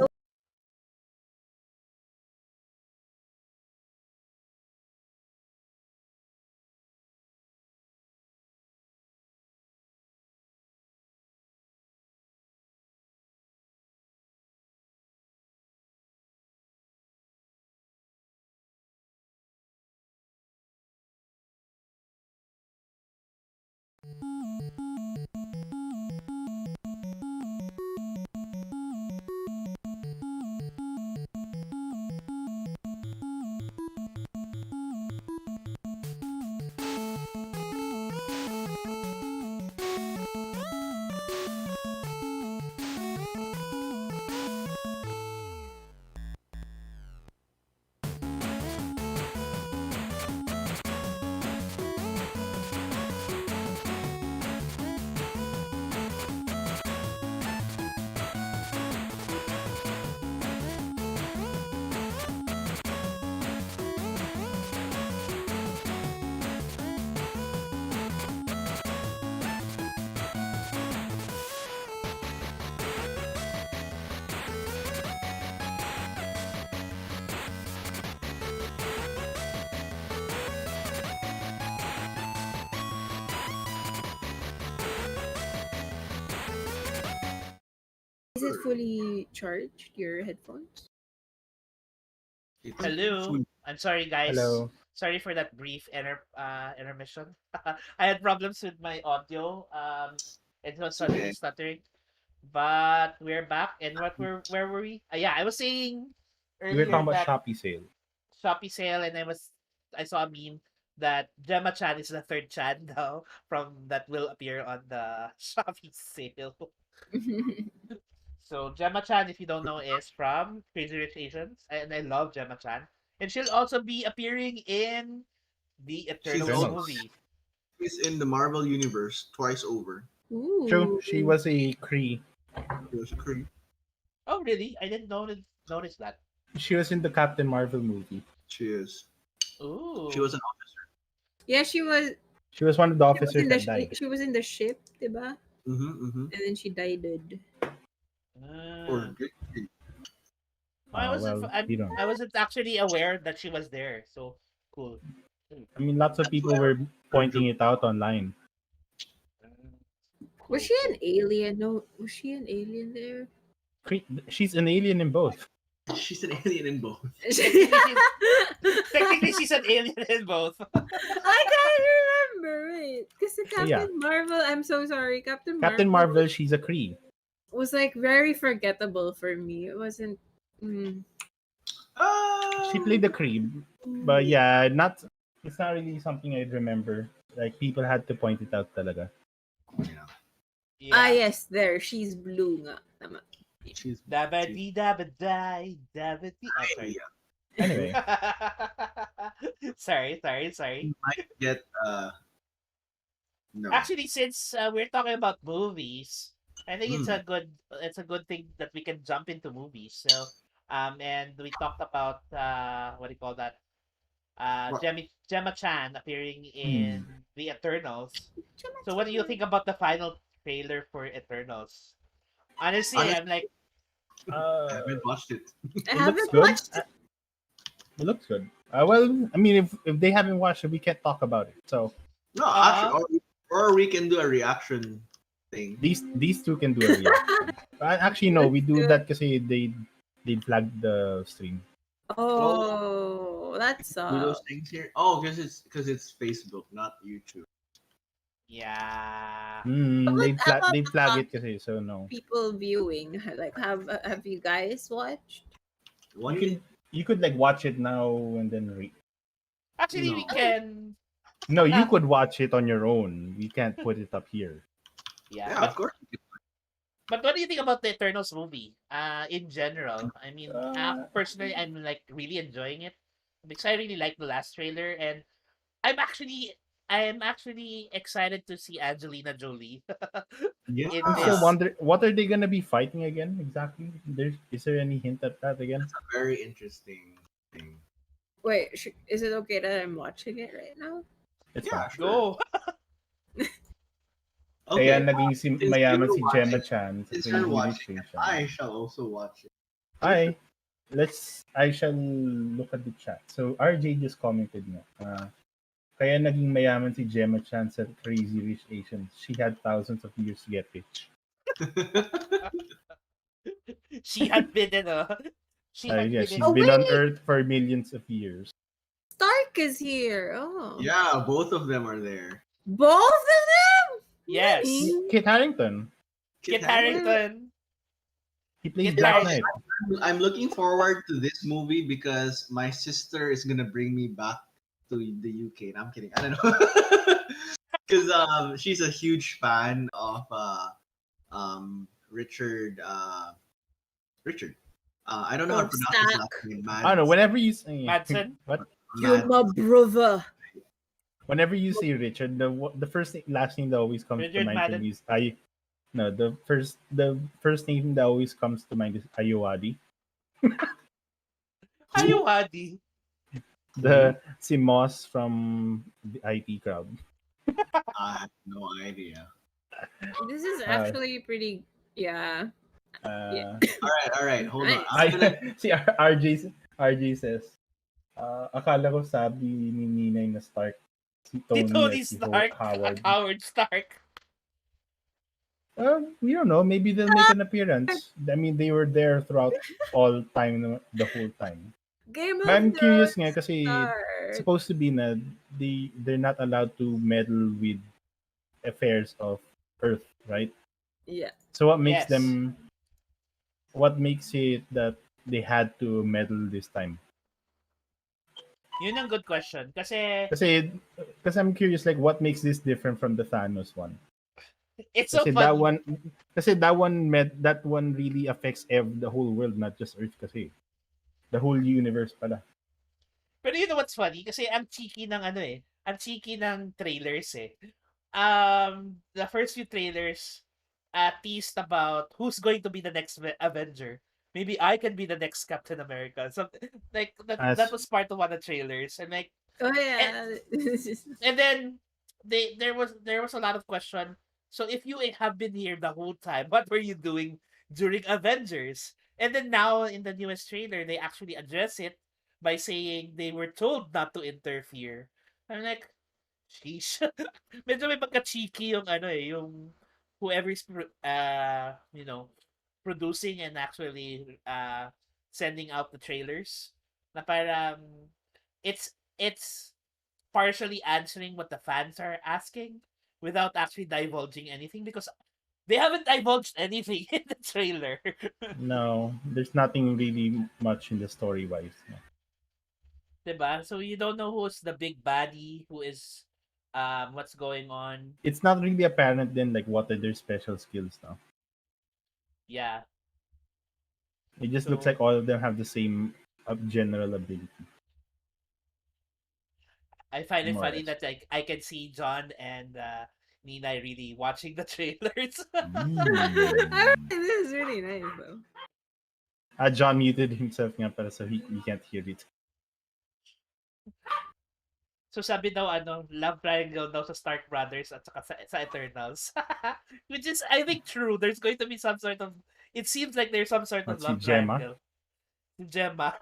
[SPEAKER 4] Is it fully charged, your headphones?
[SPEAKER 3] It's
[SPEAKER 1] Hello.
[SPEAKER 3] full.
[SPEAKER 1] I'm sorry, guys.
[SPEAKER 2] Hello.
[SPEAKER 1] Sorry for that brief intermission. I had problems with my audio. It was
[SPEAKER 3] It's
[SPEAKER 1] suddenly
[SPEAKER 3] okay.
[SPEAKER 1] stuttering. But we're back. And where were we? Yeah, I was saying
[SPEAKER 2] We were
[SPEAKER 1] earlier
[SPEAKER 2] talking about
[SPEAKER 1] that
[SPEAKER 2] Shopee sale.
[SPEAKER 1] Shopee sale, and I saw a meme that Gemma Chan is the third Chan now from that will appear on the Shopee sale. So Gemma Chan, if you don't know, is from Crazy Rich Asians, and I love Gemma Chan. And she'll also be appearing in the
[SPEAKER 3] She's
[SPEAKER 1] Eternals
[SPEAKER 3] also
[SPEAKER 2] Eternals.
[SPEAKER 1] movie.
[SPEAKER 3] is in the Marvel universe twice over.
[SPEAKER 2] True.
[SPEAKER 4] Ooh.
[SPEAKER 2] She was a Cree.
[SPEAKER 3] It was crazy.
[SPEAKER 1] Oh, really? I didn't notice that.
[SPEAKER 2] She was in the Captain Marvel movie.
[SPEAKER 3] She is. She
[SPEAKER 1] Ooh.
[SPEAKER 3] was an
[SPEAKER 4] Yeah, she was.
[SPEAKER 2] She was one of the
[SPEAKER 4] She was
[SPEAKER 2] officers
[SPEAKER 4] in the.
[SPEAKER 2] that died.
[SPEAKER 4] She was in the ship, diba?
[SPEAKER 3] mm-hmm.
[SPEAKER 4] And then she died.
[SPEAKER 3] Or
[SPEAKER 1] Ah. I wasn't.
[SPEAKER 2] Well, we
[SPEAKER 1] I'm.
[SPEAKER 2] don't know.
[SPEAKER 1] I wasn't actually aware that she was there. So cool.
[SPEAKER 2] I mean, lots of people were pointing it out online.
[SPEAKER 4] Was
[SPEAKER 1] Cool,
[SPEAKER 4] she
[SPEAKER 1] cool.
[SPEAKER 4] an alien? No, was she an alien there?
[SPEAKER 2] She's an alien in both.
[SPEAKER 3] she's an alien in both.
[SPEAKER 1] Technically, she's an alien in both.
[SPEAKER 4] I can't remember it. Because
[SPEAKER 2] Yeah.
[SPEAKER 4] Captain Marvel, I'm so sorry.
[SPEAKER 2] Captain Marvel, she's a Cree.
[SPEAKER 4] was like very forgettable for me. It wasn't.
[SPEAKER 2] She played the Cree, but yeah, not. It's not really something I'd remember. Like people had to point it out talaga.
[SPEAKER 3] Yeah.
[SPEAKER 4] Ah,
[SPEAKER 1] Yeah.
[SPEAKER 4] yes, there. She's blue nga. Tama.
[SPEAKER 3] She's
[SPEAKER 1] Dabadi dabadai dabadi. Oh, sorry.
[SPEAKER 2] Anyway,
[SPEAKER 1] sorry.
[SPEAKER 3] You might get no.
[SPEAKER 1] Actually, since we're talking about movies, I think it's a good thing that we can jump into movies. So, and we talked about what do you call that?
[SPEAKER 3] What?
[SPEAKER 1] Gemma Chan appearing
[SPEAKER 2] Hmm.
[SPEAKER 1] in the Eternals. So, what do you think about the final trailer for Eternals? Honestly,
[SPEAKER 3] Honestly,
[SPEAKER 1] I'm like,
[SPEAKER 3] I haven't watched it.
[SPEAKER 4] I
[SPEAKER 2] it looks
[SPEAKER 4] haven't
[SPEAKER 2] good.
[SPEAKER 4] watched it.
[SPEAKER 2] It looks good. Well, I mean, if they haven't watched it, we can't talk about it. So
[SPEAKER 3] No,
[SPEAKER 1] uh,
[SPEAKER 3] actually, or we can do a reaction thing.
[SPEAKER 2] these two can do a reaction. Actually, no, we do
[SPEAKER 4] Good.
[SPEAKER 2] that because they flagged the stream.
[SPEAKER 4] Oh, that's
[SPEAKER 3] Do those things here? Oh, because it's Facebook, not YouTube.
[SPEAKER 1] yeah.
[SPEAKER 2] They flag it kasi, so no.
[SPEAKER 4] people viewing. Like, have you guys watched?
[SPEAKER 3] One
[SPEAKER 2] You could like watch it now and then
[SPEAKER 1] Actually, we
[SPEAKER 3] No.
[SPEAKER 1] can.
[SPEAKER 2] No, you could watch it on your own. We can't put it up here.
[SPEAKER 1] Yeah,
[SPEAKER 3] Yeah, of course.
[SPEAKER 1] but what do you think about the Eternals movie? In general, I mean, personally, I'm like really enjoying it because I really like the last trailer, and I'm actually I'm actually excited to see Angelina Jolie
[SPEAKER 3] Yeah.
[SPEAKER 1] in
[SPEAKER 2] I'm still
[SPEAKER 1] this.
[SPEAKER 2] wondering what are they gonna be fighting again exactly? Is there any hint at that again?
[SPEAKER 3] That's a very interesting thing.
[SPEAKER 4] Wait, is it okay that I'm watching it right now?
[SPEAKER 2] It's
[SPEAKER 3] Yeah,
[SPEAKER 2] fine.
[SPEAKER 1] Go.
[SPEAKER 2] Kaya
[SPEAKER 3] Okay.
[SPEAKER 2] naging
[SPEAKER 3] Since
[SPEAKER 2] mayaman
[SPEAKER 3] you're
[SPEAKER 2] si Gemma
[SPEAKER 3] watching-
[SPEAKER 2] Chan sa
[SPEAKER 3] Since you're
[SPEAKER 2] Crazy Rich
[SPEAKER 3] watching it,
[SPEAKER 2] Asians.
[SPEAKER 3] I shall also watch it.
[SPEAKER 2] Hi. I shall look at the chat. So RJ just commented nga. Kaya naging mayaman si Gemma Chan sa Crazy Rich Asians. She had thousands of years to get rich.
[SPEAKER 1] She had been in a. She had
[SPEAKER 2] Yeah,
[SPEAKER 1] been
[SPEAKER 2] she's
[SPEAKER 1] in.
[SPEAKER 2] been on
[SPEAKER 4] wait!
[SPEAKER 2] Earth for millions of years.
[SPEAKER 4] Stark is here. Oh,
[SPEAKER 3] Yeah, both of them are there.
[SPEAKER 4] both of them.
[SPEAKER 1] Yes.
[SPEAKER 4] Really?
[SPEAKER 2] Kit Harington.
[SPEAKER 1] Kit
[SPEAKER 3] Harington.
[SPEAKER 1] Harrington.
[SPEAKER 2] He plays
[SPEAKER 1] Kit
[SPEAKER 2] Black
[SPEAKER 3] know,
[SPEAKER 2] Knight.
[SPEAKER 1] Harington.
[SPEAKER 3] I'm looking forward to this movie because my sister is gonna bring me back to the UK. No, I'm kidding. I don't know. Because she's a huge fan of Richard Richard. I don't know how
[SPEAKER 4] Oh,
[SPEAKER 3] to pronounce his last
[SPEAKER 4] Stack.
[SPEAKER 3] name.
[SPEAKER 2] I don't know. Whenever you say
[SPEAKER 1] Madsen.
[SPEAKER 2] what,
[SPEAKER 4] You're
[SPEAKER 3] Mad.
[SPEAKER 4] my brother.
[SPEAKER 2] whenever you say Richard, the first last name that always comes to
[SPEAKER 1] Richard
[SPEAKER 2] mind for
[SPEAKER 1] Madden.
[SPEAKER 2] me is I. No, the first name that always comes to mind is Ayowadi.
[SPEAKER 3] Who?
[SPEAKER 1] Ayawadi.
[SPEAKER 2] The si Moss from the IT crowd.
[SPEAKER 3] I have no idea.
[SPEAKER 4] This is
[SPEAKER 2] Uh,
[SPEAKER 4] actually pretty. Yeah. Yeah.
[SPEAKER 3] All right. Hold on.
[SPEAKER 4] Nice.
[SPEAKER 3] I'm gonna.
[SPEAKER 2] si RJ says, akala ko sabi ni Ninay na Stark si
[SPEAKER 1] Si
[SPEAKER 2] Tony
[SPEAKER 1] Tony
[SPEAKER 2] at si
[SPEAKER 1] Stark.
[SPEAKER 2] Howard.
[SPEAKER 1] Howard Stark.
[SPEAKER 2] We don't know. Maybe they'll make an appearance. I mean, they were there throughout all time, the whole time.
[SPEAKER 4] Game
[SPEAKER 2] But
[SPEAKER 4] of
[SPEAKER 2] I'm curious nga
[SPEAKER 4] Thrones
[SPEAKER 2] kasi
[SPEAKER 4] start.
[SPEAKER 2] supposed to be na they're not allowed to meddle with affairs of Earth, right?
[SPEAKER 4] Yeah.
[SPEAKER 2] So what makes
[SPEAKER 1] Yes.
[SPEAKER 2] them? What makes it that they had to meddle this time?
[SPEAKER 1] Yun ang good question. Kasi
[SPEAKER 2] Kasi I'm curious, like, what makes this different from the Thanos one?
[SPEAKER 1] it's so
[SPEAKER 2] Kasi
[SPEAKER 1] funny.
[SPEAKER 2] that one really affects the whole world, not just Earth kasi. The whole universe pala.
[SPEAKER 1] Pero you know what's funny? Kasi ang cheeky ng ano eh. Ang cheeky ng trailers eh. The first few trailers teased about who's going to be the next Avenger. Maybe I can be the next Captain America. So like that
[SPEAKER 2] As
[SPEAKER 1] was part of one of the trailers. And like
[SPEAKER 4] Oh
[SPEAKER 1] and,
[SPEAKER 4] yeah.
[SPEAKER 1] and then there was a lot of question. So if you have been here the whole time, what were you doing during Avengers? And then now in the newest trailer, they actually address it by saying they were told not to interfere. I'm like, sheesh. Medyo may pagka-cheeky yung ano eh, yung whoever's producing and actually sending out the trailers na parang it's partially answering what the fans are asking without actually divulging anything because they haven't divulged anything in the trailer.
[SPEAKER 2] no, there's nothing really much in the story wise. No.
[SPEAKER 1] Diba? So you don't know who's the big baddie, who is what's going on.
[SPEAKER 2] It's not really apparent then, like, what are their special skills now.
[SPEAKER 1] Yeah.
[SPEAKER 2] It just looks
[SPEAKER 1] So
[SPEAKER 2] like all of them have the same general ability,
[SPEAKER 1] I find it
[SPEAKER 2] more or
[SPEAKER 1] funny
[SPEAKER 2] less.
[SPEAKER 1] that like I can see John and Nina really watching the trailers.
[SPEAKER 4] This is really nice though.
[SPEAKER 2] John muted himself nga para so he can't hear it.
[SPEAKER 1] So sabi daw love triangle daw sa Stark Brothers at saka sa Eternals. Which is I think true. There's going to be some sort of it seems like there's some sort of
[SPEAKER 2] What, si
[SPEAKER 1] love
[SPEAKER 2] Gemma?
[SPEAKER 1] triangle. Si Gemma.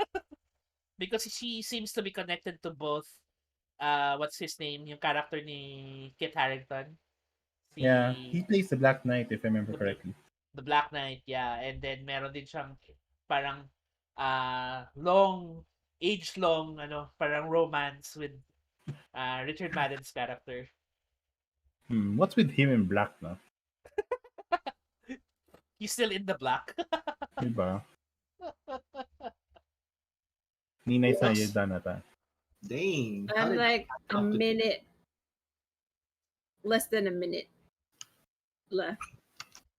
[SPEAKER 1] Because she seems to be connected to both what's his name? Yung character ni Kit Harington.
[SPEAKER 2] Yeah, he plays the Black Knight if I remember
[SPEAKER 1] The,
[SPEAKER 2] correctly.
[SPEAKER 1] the Black Knight, yeah. And then meron din siyang parang long age-long parang romance with Richard Madden's character.
[SPEAKER 2] What's with him in black now?
[SPEAKER 1] He's still in the black.
[SPEAKER 2] Diba? Ninay Sayeda na ta.
[SPEAKER 3] Dang. How
[SPEAKER 4] I'm
[SPEAKER 3] did
[SPEAKER 4] like a
[SPEAKER 3] up to-
[SPEAKER 4] minute, less than a minute left.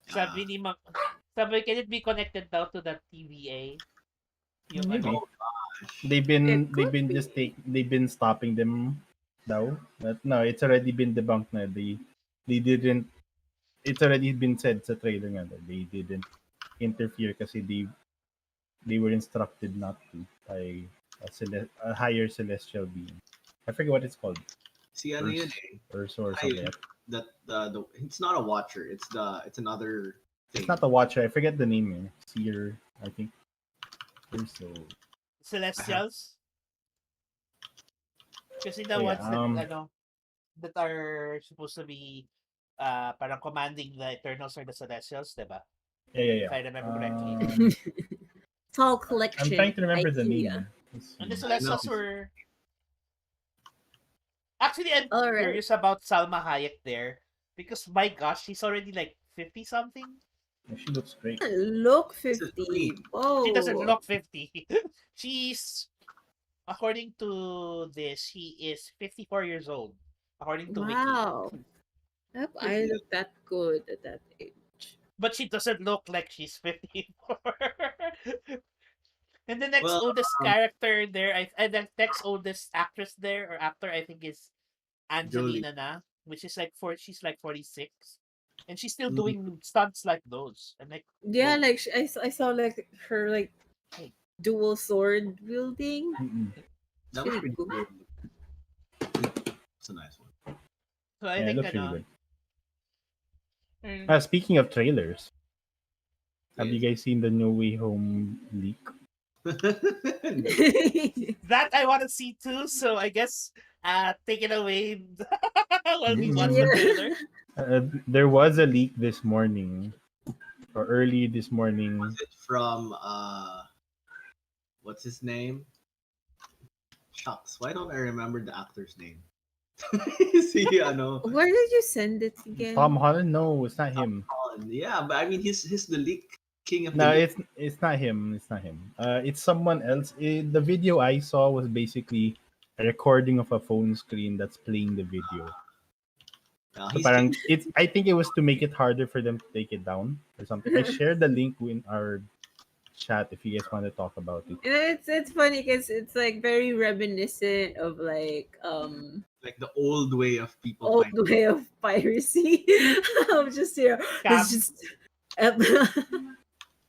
[SPEAKER 1] Sabi ni sabi, can it be connected daw to the TVA? Yung
[SPEAKER 2] Maybe.
[SPEAKER 1] ano,
[SPEAKER 2] They've been
[SPEAKER 4] It could be.
[SPEAKER 2] they've been stopping them now. But no, it's already been debunked na. They didn't, it's already been said sa trailer nga that they didn't interfere kasi they were instructed not to by a higher celestial being. I forget what it's called.
[SPEAKER 3] See, ano yun eh.
[SPEAKER 2] Ursa or
[SPEAKER 3] Ayun.
[SPEAKER 2] something.
[SPEAKER 3] That the it's not a watcher. It's another thing.
[SPEAKER 2] It's not a watcher. I forget the name. Seer, I think. So
[SPEAKER 1] Celestials? Kasi the
[SPEAKER 2] Yeah,
[SPEAKER 1] ones that are supposed to be parang commanding the Eternals or the Celestials, diba?
[SPEAKER 2] yeah.
[SPEAKER 1] If I remember correctly.
[SPEAKER 4] Tall
[SPEAKER 2] I'm
[SPEAKER 4] collection.
[SPEAKER 2] trying to remember the
[SPEAKER 4] IKEA.
[SPEAKER 2] name. Let's
[SPEAKER 1] And the
[SPEAKER 2] see.
[SPEAKER 1] Celestials were... Actually, I'm
[SPEAKER 4] All right.
[SPEAKER 1] curious about Salma Hayek there. Because my gosh, she's already like 50 something.
[SPEAKER 2] She looks great.
[SPEAKER 4] Look
[SPEAKER 3] This is
[SPEAKER 4] 50.
[SPEAKER 3] Queen.
[SPEAKER 1] She doesn't
[SPEAKER 4] Oh,
[SPEAKER 1] look 50. She's, according to this, she is 54 years old, according to Wiki.
[SPEAKER 4] wow. Yep, I look that good at that age.
[SPEAKER 1] But she doesn't look like she's 54. And the next
[SPEAKER 3] Well,
[SPEAKER 1] oldest character there, the next oldest actress there or actor, I think is
[SPEAKER 3] Jolie.
[SPEAKER 1] Angelina Na, which is like she's like 46, and she's still
[SPEAKER 3] Mm,
[SPEAKER 1] doing stunts like those. And like,
[SPEAKER 4] Yeah,
[SPEAKER 1] whoa,
[SPEAKER 4] like I saw like her like dual sword wielding.
[SPEAKER 2] Mm-mm.
[SPEAKER 4] It's
[SPEAKER 3] that was
[SPEAKER 4] really
[SPEAKER 3] pretty
[SPEAKER 4] cool.
[SPEAKER 3] cool. It's a nice one.
[SPEAKER 1] so I
[SPEAKER 2] Yeah, it
[SPEAKER 1] think
[SPEAKER 2] looks really good.
[SPEAKER 1] mm,
[SPEAKER 2] Speaking of trailers, have you
[SPEAKER 3] Yes.
[SPEAKER 2] guys seen the No Way Home leak?
[SPEAKER 3] No.
[SPEAKER 1] that I want to see too. So I guess take it away while we watch the
[SPEAKER 2] Mm,
[SPEAKER 1] trailer.
[SPEAKER 2] there was a leak this morning, or early this morning.
[SPEAKER 3] It from what's his name? Shucks, why don't I remember the actor's name? See, I know.
[SPEAKER 4] Where did you send it again?
[SPEAKER 2] Tom Holland? No, it's not him.
[SPEAKER 3] Yeah, but I mean, he's the leak king of the
[SPEAKER 2] No,
[SPEAKER 3] leak.
[SPEAKER 2] it's not him. It's not him. It's someone else. The video I saw was basically a recording of a phone screen that's playing the video. So
[SPEAKER 3] He's
[SPEAKER 2] parang
[SPEAKER 3] king.
[SPEAKER 2] it's. I think it was to make it harder for them to take it down or something. I shared the link in our chat if you guys want to talk about it.
[SPEAKER 4] It's funny because it's like very reminiscent of like
[SPEAKER 3] Like the old way of people
[SPEAKER 4] old
[SPEAKER 3] finding.
[SPEAKER 4] way of piracy. I'm just here. It's
[SPEAKER 1] Scam.
[SPEAKER 4] just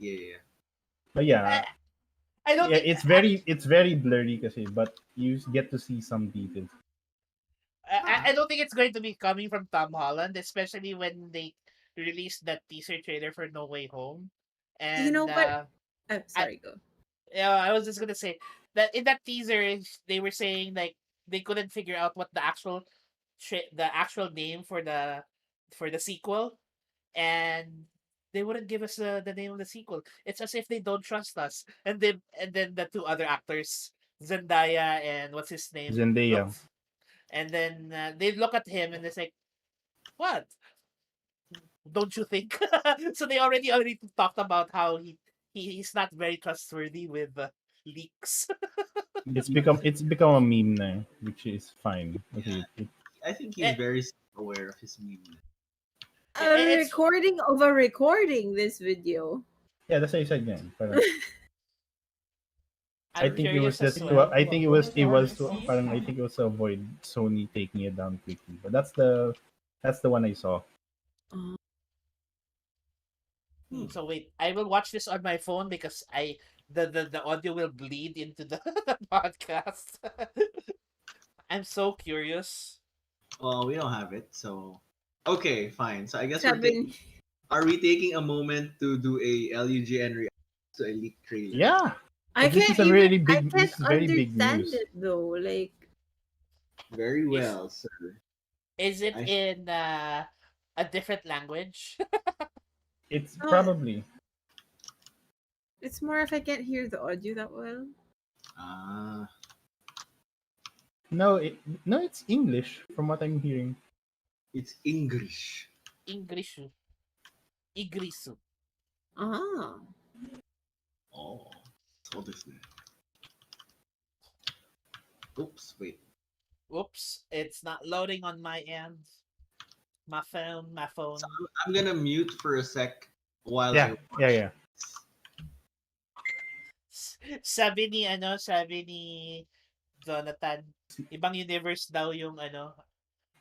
[SPEAKER 3] Yeah, yeah.
[SPEAKER 2] But
[SPEAKER 1] I,
[SPEAKER 2] yeah,
[SPEAKER 1] I don't think
[SPEAKER 2] it's very blurry kasi, but you get to see some details.
[SPEAKER 1] I don't think it's going to be coming from Tom Holland, especially when they released that teaser trailer for No Way Home.
[SPEAKER 4] you know
[SPEAKER 1] And
[SPEAKER 4] what?
[SPEAKER 1] I
[SPEAKER 4] Sorry, go.
[SPEAKER 1] yeah, I was just gonna say that in that teaser they were saying like they couldn't figure out what the actual name for the sequel, and they wouldn't give us the name of the sequel. It's as if they don't trust us. And then the two other actors, Zendaya and what's his name, look,
[SPEAKER 2] Zendaya.
[SPEAKER 1] and then they look at him and it's like, what? Don't you think? So they already talked about how he's not very trustworthy with leaks.
[SPEAKER 2] It's become a meme now, which is fine. Okay,
[SPEAKER 3] I think he's
[SPEAKER 1] Eh,
[SPEAKER 3] very aware of his meme.
[SPEAKER 4] A
[SPEAKER 1] it's
[SPEAKER 4] recording of a recording this video.
[SPEAKER 2] yeah, that's what I said. Yeah, parang, I
[SPEAKER 1] I'm
[SPEAKER 2] think it was
[SPEAKER 1] curious as
[SPEAKER 2] just to.
[SPEAKER 1] well.
[SPEAKER 2] I think parang, I think it was to avoid Sony taking it down quickly. But that's the one I saw.
[SPEAKER 1] So wait, I will watch this on my phone because the audio will bleed into the, the podcast. I'm so curious.
[SPEAKER 3] Well, we don't have it, so okay, fine. So I guess
[SPEAKER 4] Seven.
[SPEAKER 3] are we taking a moment to do a LUGN reaction to a leaked trailer?
[SPEAKER 2] Yeah,
[SPEAKER 4] I
[SPEAKER 2] this
[SPEAKER 4] can't
[SPEAKER 2] is a
[SPEAKER 4] even.
[SPEAKER 2] really
[SPEAKER 4] I
[SPEAKER 2] big.
[SPEAKER 4] can't
[SPEAKER 2] This is very big
[SPEAKER 4] understand
[SPEAKER 2] news.
[SPEAKER 4] it though. Like
[SPEAKER 3] Very
[SPEAKER 1] Is
[SPEAKER 3] well, sir.
[SPEAKER 1] is it
[SPEAKER 3] I
[SPEAKER 1] in a different language?
[SPEAKER 2] It's
[SPEAKER 4] uh,
[SPEAKER 2] probably
[SPEAKER 4] it's more if I can't hear the audio that well.
[SPEAKER 3] ah
[SPEAKER 2] no, no, it's English from what I'm hearing.
[SPEAKER 3] it's English.
[SPEAKER 1] Ingrisu. Igrisu.
[SPEAKER 4] Ah.
[SPEAKER 3] Oh, so this. Oops, wait.
[SPEAKER 1] Whoops, it's not loading on my end. My phone.
[SPEAKER 3] So I'm gonna mute for a sec while I
[SPEAKER 2] Yeah, yeah,
[SPEAKER 3] watch.
[SPEAKER 2] yeah.
[SPEAKER 1] Sabi ni Jonathan, ibang universe daw yung
[SPEAKER 2] PBA.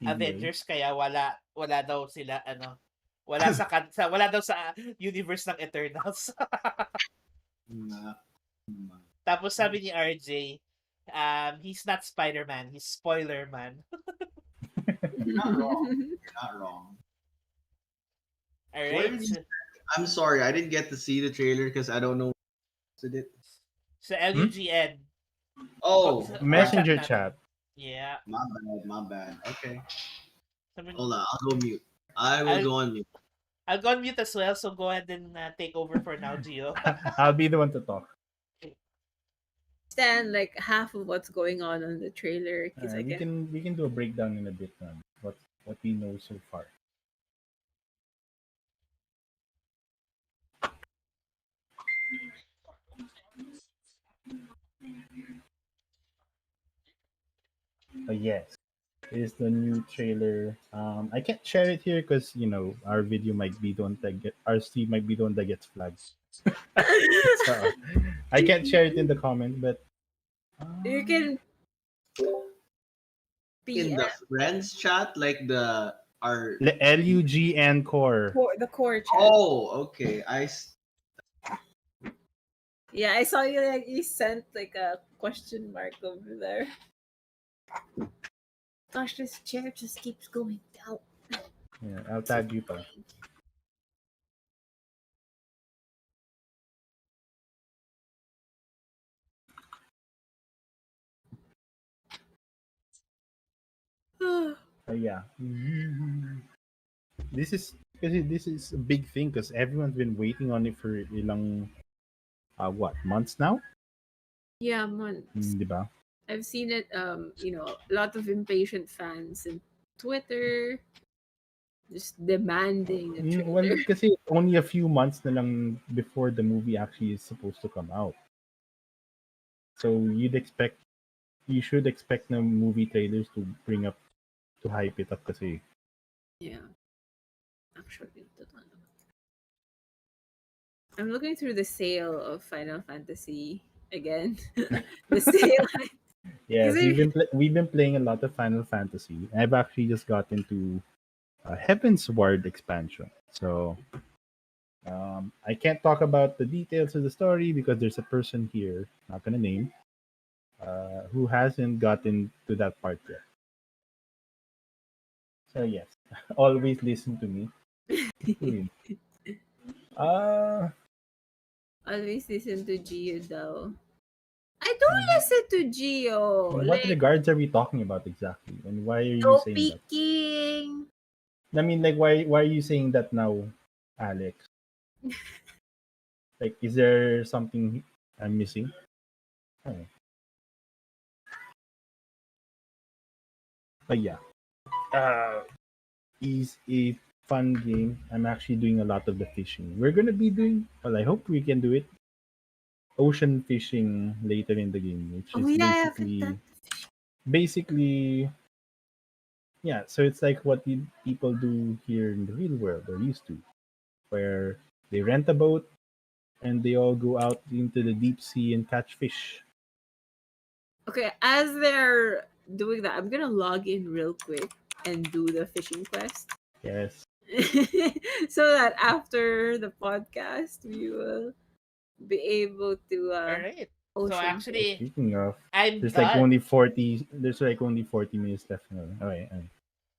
[SPEAKER 1] Avengers kaya wala daw sila wala daw sa universe ng Eternals.
[SPEAKER 3] Nah, nah.
[SPEAKER 1] Tapos sabi ni RJ, he's not Spider-Man, he's Spoiler Man.
[SPEAKER 3] Not wrong. You're not wrong.
[SPEAKER 1] All
[SPEAKER 3] Where
[SPEAKER 1] right.
[SPEAKER 3] did you... I'm sorry, I didn't get to see the trailer because I don't know. Did it?
[SPEAKER 1] Sa LUGN.
[SPEAKER 3] Oh,
[SPEAKER 2] Messenger
[SPEAKER 1] natin.
[SPEAKER 2] chat.
[SPEAKER 1] Yeah.
[SPEAKER 3] my bad. Okay,
[SPEAKER 1] Sabi-
[SPEAKER 3] hold on. I'll go mute. I will go on mute.
[SPEAKER 1] I'll go on mute as well, so go ahead and take over for now, Gio.
[SPEAKER 2] I'll be the one to talk.
[SPEAKER 4] Understand like half of what's going on the trailer because I
[SPEAKER 2] We
[SPEAKER 4] can.
[SPEAKER 2] can do a breakdown in a bit, man. What we know so far. Yes, is the new trailer. I can't share it here because our video might be the one that our stream might be the one that gets flagged. So I can't share it in the comment, but
[SPEAKER 4] You can
[SPEAKER 3] In the
[SPEAKER 4] PM
[SPEAKER 3] friends chat, like the our.
[SPEAKER 2] LUG and core.
[SPEAKER 4] the core chat.
[SPEAKER 3] Oh, okay.
[SPEAKER 4] Yeah, I saw you like you sent like a question mark over there. Gosh, this chair just keeps going down.
[SPEAKER 2] Yeah, I'll tag you pa. Yeah. This is kasi this is a big thing because everyone's been waiting on it for ilang what months now?
[SPEAKER 4] Yeah, months.
[SPEAKER 2] Di ba?
[SPEAKER 4] I've seen it. A lot of impatient fans and Twitter just demanding a
[SPEAKER 2] Well,
[SPEAKER 4] trailer.
[SPEAKER 2] kasi only a few months na lang before the movie actually is supposed to come out. So you should expect the movie trailers to hype it up kasi.
[SPEAKER 4] Yeah, actually, totoo naman. I'm looking through the sale of Final Fantasy again. The sale.
[SPEAKER 2] Yes,
[SPEAKER 4] Kasi
[SPEAKER 2] we've been playing a lot of Final Fantasy. I've actually just got into Heaven's Ward expansion. So I can't talk about the details of the story because there's a person here, not gonna name, who hasn't gotten to that part yet. So yes, always listen to me. Really. Uh,
[SPEAKER 4] always listen to Gio daw. I don't listen to Gio.
[SPEAKER 2] in what
[SPEAKER 4] Like,
[SPEAKER 2] regards are we talking about exactly, and why are you
[SPEAKER 4] no
[SPEAKER 2] saying that?
[SPEAKER 4] peeking.
[SPEAKER 2] I mean, like, why are you saying that now, Alex? Like, is there something I'm missing? Oh. But yeah, is a fun game. I'm actually doing a lot of the fishing. We're gonna be doing. Well, I hope we can do it. Ocean fishing later in the game, which
[SPEAKER 4] Oh
[SPEAKER 2] is
[SPEAKER 4] yeah, I haven't done.
[SPEAKER 2] basically yeah. So it's like what people do here in the real world or used to, where they rent a boat and they all go out into the deep sea and catch fish.
[SPEAKER 4] Okay, as they're doing that, I'm gonna log in real quick and do the fishing quest.
[SPEAKER 2] Yes.
[SPEAKER 4] So that after the podcast we will be able to
[SPEAKER 1] All right. So
[SPEAKER 4] ocean fish.
[SPEAKER 1] actually,
[SPEAKER 2] Speaking of,
[SPEAKER 1] I'm
[SPEAKER 2] there's like
[SPEAKER 1] done.
[SPEAKER 2] only 40. There's like only 40 minutes left. Okay.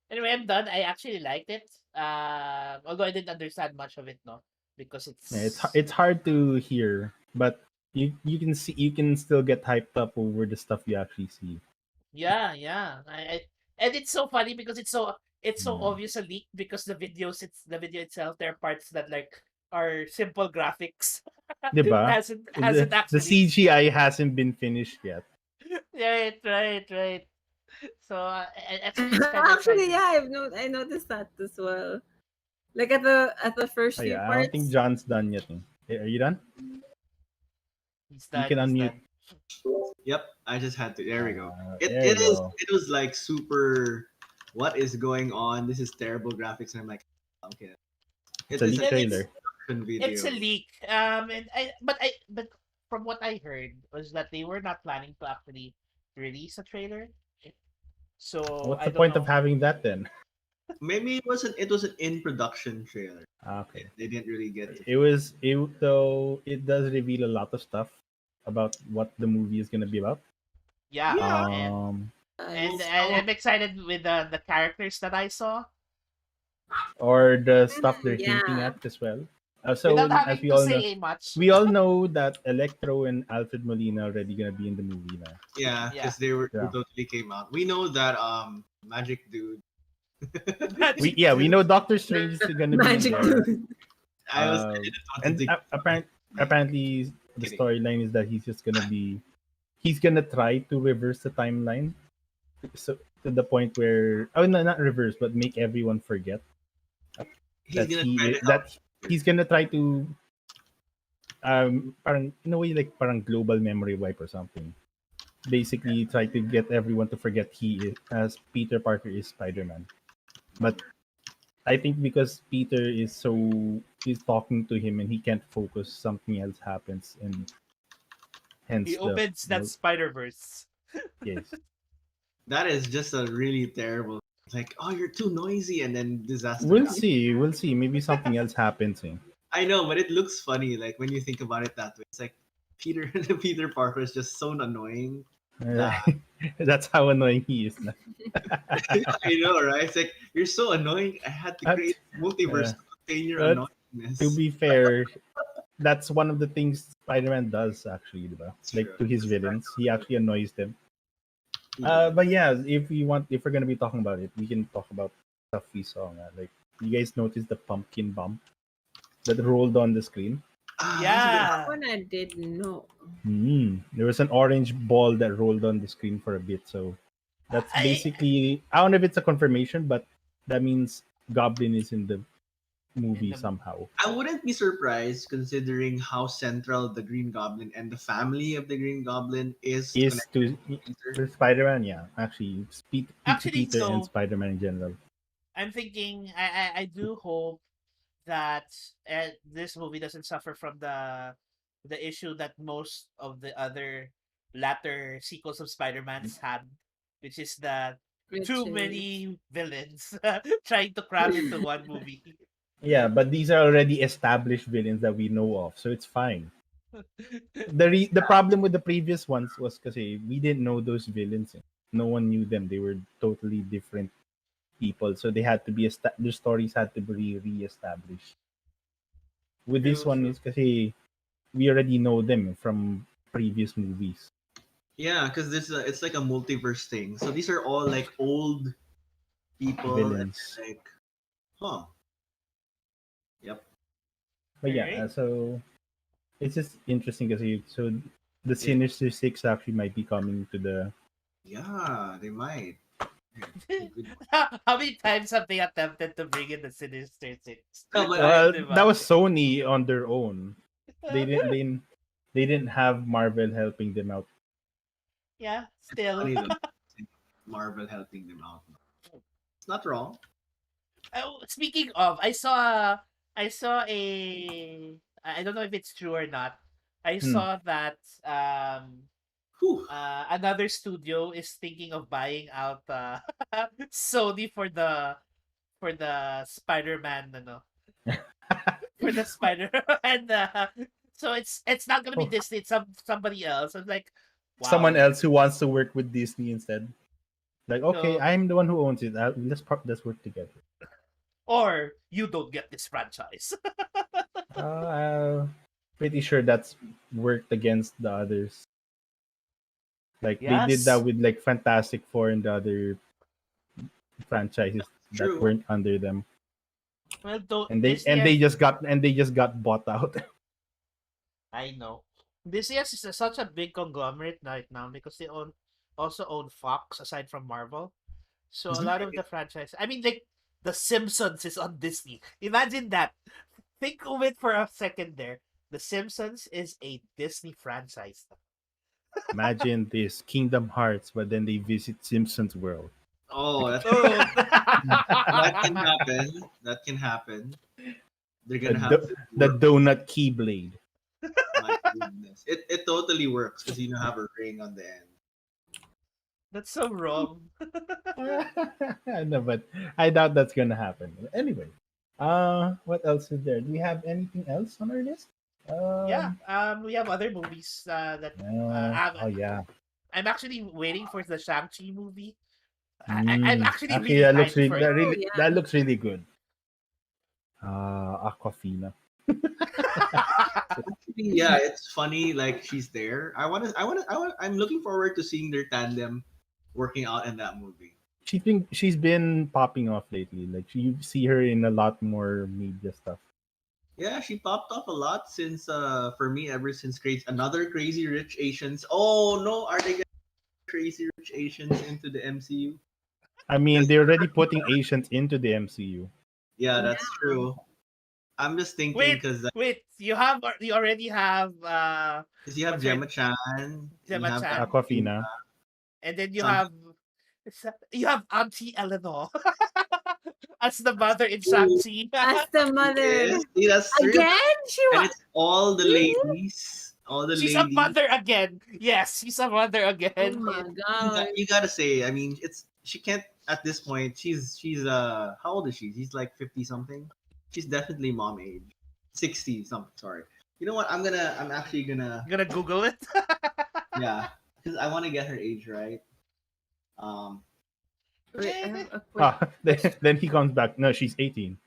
[SPEAKER 1] Anyway, I'm done. I actually liked it. Although I didn't understand much of it, no, because
[SPEAKER 2] Yeah,
[SPEAKER 1] it's
[SPEAKER 2] it's hard to hear, but you can see you can still get hyped up over the stuff you actually see.
[SPEAKER 1] yeah. And it's so funny because it's so
[SPEAKER 2] Mm.
[SPEAKER 1] obvious a leak because the video itself there are parts that like are simple graphics.
[SPEAKER 2] Diba?
[SPEAKER 1] Hasn't
[SPEAKER 2] The
[SPEAKER 1] actually.
[SPEAKER 2] CGI hasn't been finished yet.
[SPEAKER 1] Right. So it's kind of
[SPEAKER 4] Actually,
[SPEAKER 1] exciting.
[SPEAKER 4] yeah, I noticed that as well. Like at the first
[SPEAKER 2] Oh
[SPEAKER 4] few
[SPEAKER 2] yeah, I don't think
[SPEAKER 4] parts.
[SPEAKER 2] John's done yet. Are you done?
[SPEAKER 1] He's
[SPEAKER 2] You
[SPEAKER 1] done.
[SPEAKER 2] can
[SPEAKER 1] He's
[SPEAKER 2] unmute.
[SPEAKER 1] done.
[SPEAKER 3] Yep, I just had to. There we go. It
[SPEAKER 2] There you
[SPEAKER 3] it is.
[SPEAKER 2] go.
[SPEAKER 3] It was like super. What is going on? This is terrible graphics. And I'm like, okay,
[SPEAKER 2] It's a
[SPEAKER 3] it's
[SPEAKER 2] leak
[SPEAKER 3] an
[SPEAKER 1] Well,
[SPEAKER 2] trailer.
[SPEAKER 3] introduction
[SPEAKER 1] it's
[SPEAKER 3] video.
[SPEAKER 1] a leak. And but from what I heard was that they were not planning to actually release a trailer. So
[SPEAKER 2] What's
[SPEAKER 1] I
[SPEAKER 2] the
[SPEAKER 1] don't
[SPEAKER 2] point of
[SPEAKER 1] know.
[SPEAKER 2] having that then?
[SPEAKER 3] Maybe it was an in production trailer.
[SPEAKER 2] Okay.
[SPEAKER 3] They didn't really get to.
[SPEAKER 2] It though it does reveal a lot of stuff about what the movie is gonna be about.
[SPEAKER 1] Yeah,
[SPEAKER 3] Yeah.
[SPEAKER 1] and
[SPEAKER 4] Nice.
[SPEAKER 1] I'm excited with the characters that I saw
[SPEAKER 2] Or the stuff they're hinting
[SPEAKER 4] Yeah.
[SPEAKER 2] at as well.
[SPEAKER 1] without
[SPEAKER 2] As
[SPEAKER 1] having to say much.
[SPEAKER 2] we all know that Electro and Alfred Molina already gonna be in the movie now.
[SPEAKER 3] Yeah,
[SPEAKER 1] Yeah,
[SPEAKER 3] because they
[SPEAKER 2] Yeah,
[SPEAKER 3] totally came out. We know that Magic Dude.
[SPEAKER 1] magic
[SPEAKER 2] we
[SPEAKER 1] dude.
[SPEAKER 2] know Doctor Strange is gonna be in
[SPEAKER 4] Magic
[SPEAKER 2] there.
[SPEAKER 4] dude.
[SPEAKER 3] I didn't want to
[SPEAKER 2] And
[SPEAKER 3] dig.
[SPEAKER 2] apparently the
[SPEAKER 3] Kidding.
[SPEAKER 2] storyline is that he's gonna try to reverse the timeline, so to the point where no, not reverse but make everyone forget
[SPEAKER 3] He's gonna try to help.
[SPEAKER 2] that he's gonna try to parang in a way like parang global memory wipe or something. basically try to get everyone to forget he is, as Peter Parker is Spider-Man. But I think because Peter he's talking to him and he can't focus, something else happens, and
[SPEAKER 1] He
[SPEAKER 2] hence the
[SPEAKER 1] opens that Spider Verse.
[SPEAKER 2] yes.
[SPEAKER 3] That is just a really terrible. It's like, oh, you're too noisy, and then disaster
[SPEAKER 2] We'll
[SPEAKER 3] happens.
[SPEAKER 2] see. We'll see. Maybe something else happens. Eh?
[SPEAKER 3] I know, but it looks funny. Like when you think about it that way, it's like Peter, the Peter Parker is just so annoying. That
[SPEAKER 2] That's how annoying he is. Na.
[SPEAKER 3] I know, right? It's like you're so annoying. I had to
[SPEAKER 2] But,
[SPEAKER 3] create multiverse
[SPEAKER 2] uh,
[SPEAKER 3] to contain your
[SPEAKER 2] but to
[SPEAKER 3] annoyingness.
[SPEAKER 2] be fair, that's one of the things Spider-Man does actually, diba?
[SPEAKER 3] It's
[SPEAKER 2] Like
[SPEAKER 3] true.
[SPEAKER 2] to his
[SPEAKER 3] That's
[SPEAKER 2] villains, he actually annoys them.
[SPEAKER 3] right.
[SPEAKER 2] But yeah, if we're gonna be talking about it, we can talk about stuff we saw. Like, you guys noticed the pumpkin bomb that rolled on the screen?
[SPEAKER 3] That's a bit
[SPEAKER 4] That
[SPEAKER 1] Yeah.
[SPEAKER 4] one I didn't know.
[SPEAKER 2] There was an orange ball that rolled on the screen for a bit. So that's
[SPEAKER 1] I
[SPEAKER 2] basically, I don't know if it's a confirmation, but that means Goblin is in the
[SPEAKER 1] in
[SPEAKER 2] movie
[SPEAKER 1] the
[SPEAKER 2] somehow.
[SPEAKER 3] I wouldn't be surprised considering how central the Green Goblin and the family of the Green Goblin is
[SPEAKER 2] Is
[SPEAKER 3] connected
[SPEAKER 2] to
[SPEAKER 3] to Peter.
[SPEAKER 2] Spider-Man, yeah. Actually, to
[SPEAKER 1] actually
[SPEAKER 2] Peter and
[SPEAKER 1] so
[SPEAKER 2] Spider-Man in general.
[SPEAKER 1] I'm thinking I do hope that this movie doesn't suffer from the issue that most of the other latter sequels of Spider-Man's had, which is that
[SPEAKER 4] Which
[SPEAKER 1] too
[SPEAKER 4] is
[SPEAKER 1] many villains trying to cram into one movie.
[SPEAKER 2] Yeah, but these are already established villains that we know of, so it's fine. The problem with the previous ones was because we didn't know those villains. Eh. No one knew them. They were totally different people, so they had to be their stories had to be re-established. With this
[SPEAKER 1] True,
[SPEAKER 2] one,
[SPEAKER 1] true.
[SPEAKER 2] is because we already know them from previous movies.
[SPEAKER 3] Yeah, because this it's like a multiverse thing. So these are all like old people, and
[SPEAKER 2] Villains.
[SPEAKER 3] they're like, huh, yep,
[SPEAKER 2] But
[SPEAKER 1] All
[SPEAKER 2] yeah,
[SPEAKER 1] right.
[SPEAKER 2] so it's just interesting because so the
[SPEAKER 3] yeah,
[SPEAKER 2] Sinister Six actually might be coming to the
[SPEAKER 3] yeah, they might. Yeah, a good one.
[SPEAKER 1] How many times have they attempted to bring in the Sinister Six?
[SPEAKER 3] No, but
[SPEAKER 2] well, that
[SPEAKER 1] Diba?
[SPEAKER 2] was Sony on their own. They didn't they, they didn't have Marvel helping them out.
[SPEAKER 1] Yeah,
[SPEAKER 3] it's
[SPEAKER 1] still.
[SPEAKER 3] funny though. Marvel helping them out. It's not wrong.
[SPEAKER 1] Oh, speaking of, I don't know if it's true or not. I
[SPEAKER 2] Hmm.
[SPEAKER 1] saw that
[SPEAKER 3] Whew.
[SPEAKER 1] another studio is thinking of buying out Sony for the Spider-Man for the Spider and so it's not gonna be
[SPEAKER 2] Oh,
[SPEAKER 1] Disney, it's somebody else. I'm like,
[SPEAKER 2] someone
[SPEAKER 1] wow.
[SPEAKER 2] else who wants to work with Disney instead. Like, okay,
[SPEAKER 1] No,
[SPEAKER 2] I'm the one who owns it. Let's work together.
[SPEAKER 1] or you don't get this franchise.
[SPEAKER 2] Uh, pretty sure that's worked against the others. Like they did that
[SPEAKER 1] Yes.
[SPEAKER 2] with like Fantastic Four and the other franchises that
[SPEAKER 3] True.
[SPEAKER 2] weren't under them,
[SPEAKER 1] Well, don't
[SPEAKER 2] and they
[SPEAKER 1] Disney
[SPEAKER 2] and
[SPEAKER 1] has
[SPEAKER 2] they just got and they just got bought out.
[SPEAKER 1] I know. Disney has such a big conglomerate right now because they also own Fox aside from Marvel. So a
[SPEAKER 3] That's
[SPEAKER 1] lot of
[SPEAKER 3] right.
[SPEAKER 1] the franchise. I mean, like The Simpsons is on Disney. Imagine that. Think of it for a second there. The Simpsons is a Disney franchise.
[SPEAKER 2] Imagine this Kingdom Hearts, but then they visit Simpsons World.
[SPEAKER 3] Oh,
[SPEAKER 2] Like,
[SPEAKER 3] that
[SPEAKER 1] Oh.
[SPEAKER 3] that can happen. That can happen. They're
[SPEAKER 2] the
[SPEAKER 3] gonna have
[SPEAKER 2] do-
[SPEAKER 3] to
[SPEAKER 2] the
[SPEAKER 3] work.
[SPEAKER 2] donut keyblade.
[SPEAKER 3] My goodness, it totally works because have a ring on the end.
[SPEAKER 1] That's so wrong.
[SPEAKER 2] No, but I doubt that's gonna happen. Anyway, what else is there? Do we have anything else on our list?
[SPEAKER 1] Yeah.
[SPEAKER 2] Um,
[SPEAKER 1] We have other movies that
[SPEAKER 2] uh, oh yeah.
[SPEAKER 1] I'm actually waiting for the Shang-Chi movie. I'm
[SPEAKER 2] Mm,
[SPEAKER 1] actually
[SPEAKER 2] actually,
[SPEAKER 1] really
[SPEAKER 2] that looks
[SPEAKER 1] hyped
[SPEAKER 2] really
[SPEAKER 1] for
[SPEAKER 2] that
[SPEAKER 1] it.
[SPEAKER 4] oh
[SPEAKER 2] really
[SPEAKER 4] yeah.
[SPEAKER 2] that looks really good. Aquafina.
[SPEAKER 3] Actually, yeah, it's funny. Like she's there. I'm looking forward to seeing their tandem working out in that movie.
[SPEAKER 2] She's been popping off lately. Like you see her in a lot more media stuff.
[SPEAKER 3] Yeah, she popped up a lot since for me ever since another Crazy Rich Asians. Oh no, are they getting Crazy Rich Asians into the MCU?
[SPEAKER 2] I mean,
[SPEAKER 3] Because
[SPEAKER 2] they're already putting Asians into the MCU.
[SPEAKER 3] yeah,
[SPEAKER 4] Yeah.
[SPEAKER 3] that's true. I'm just thinking
[SPEAKER 1] Wait,
[SPEAKER 3] because
[SPEAKER 1] you already have
[SPEAKER 3] you have
[SPEAKER 1] what's her
[SPEAKER 3] Gemma Chan, you
[SPEAKER 1] Gemma
[SPEAKER 3] have
[SPEAKER 1] Chan,
[SPEAKER 2] Aquafina.
[SPEAKER 1] and then
[SPEAKER 3] some.
[SPEAKER 1] you have Auntie Eleanor as the mother in
[SPEAKER 3] Ooh,
[SPEAKER 1] Shang-Chi.
[SPEAKER 4] As the mother.
[SPEAKER 3] yes, see, that's three,
[SPEAKER 4] Again? She
[SPEAKER 3] and
[SPEAKER 4] was.
[SPEAKER 3] it's all the
[SPEAKER 4] Really?
[SPEAKER 3] ladies, all the
[SPEAKER 1] She's a
[SPEAKER 3] ladies.
[SPEAKER 1] mother again. Yes, she's a mother
[SPEAKER 4] Oh
[SPEAKER 1] again.
[SPEAKER 4] my
[SPEAKER 3] You,
[SPEAKER 4] god.
[SPEAKER 3] you gotta say, I mean, it's she can't at this point. She's how old is she? She's like 50 something. She's definitely mom age, 60 something. Sorry. You know what? I'm actually gonna,
[SPEAKER 1] I'm gonna Google it.
[SPEAKER 3] yeah, because I want to get her age right. Um,
[SPEAKER 4] Wait, I have a quick.
[SPEAKER 2] Ah, then he comes back. No, she's 18.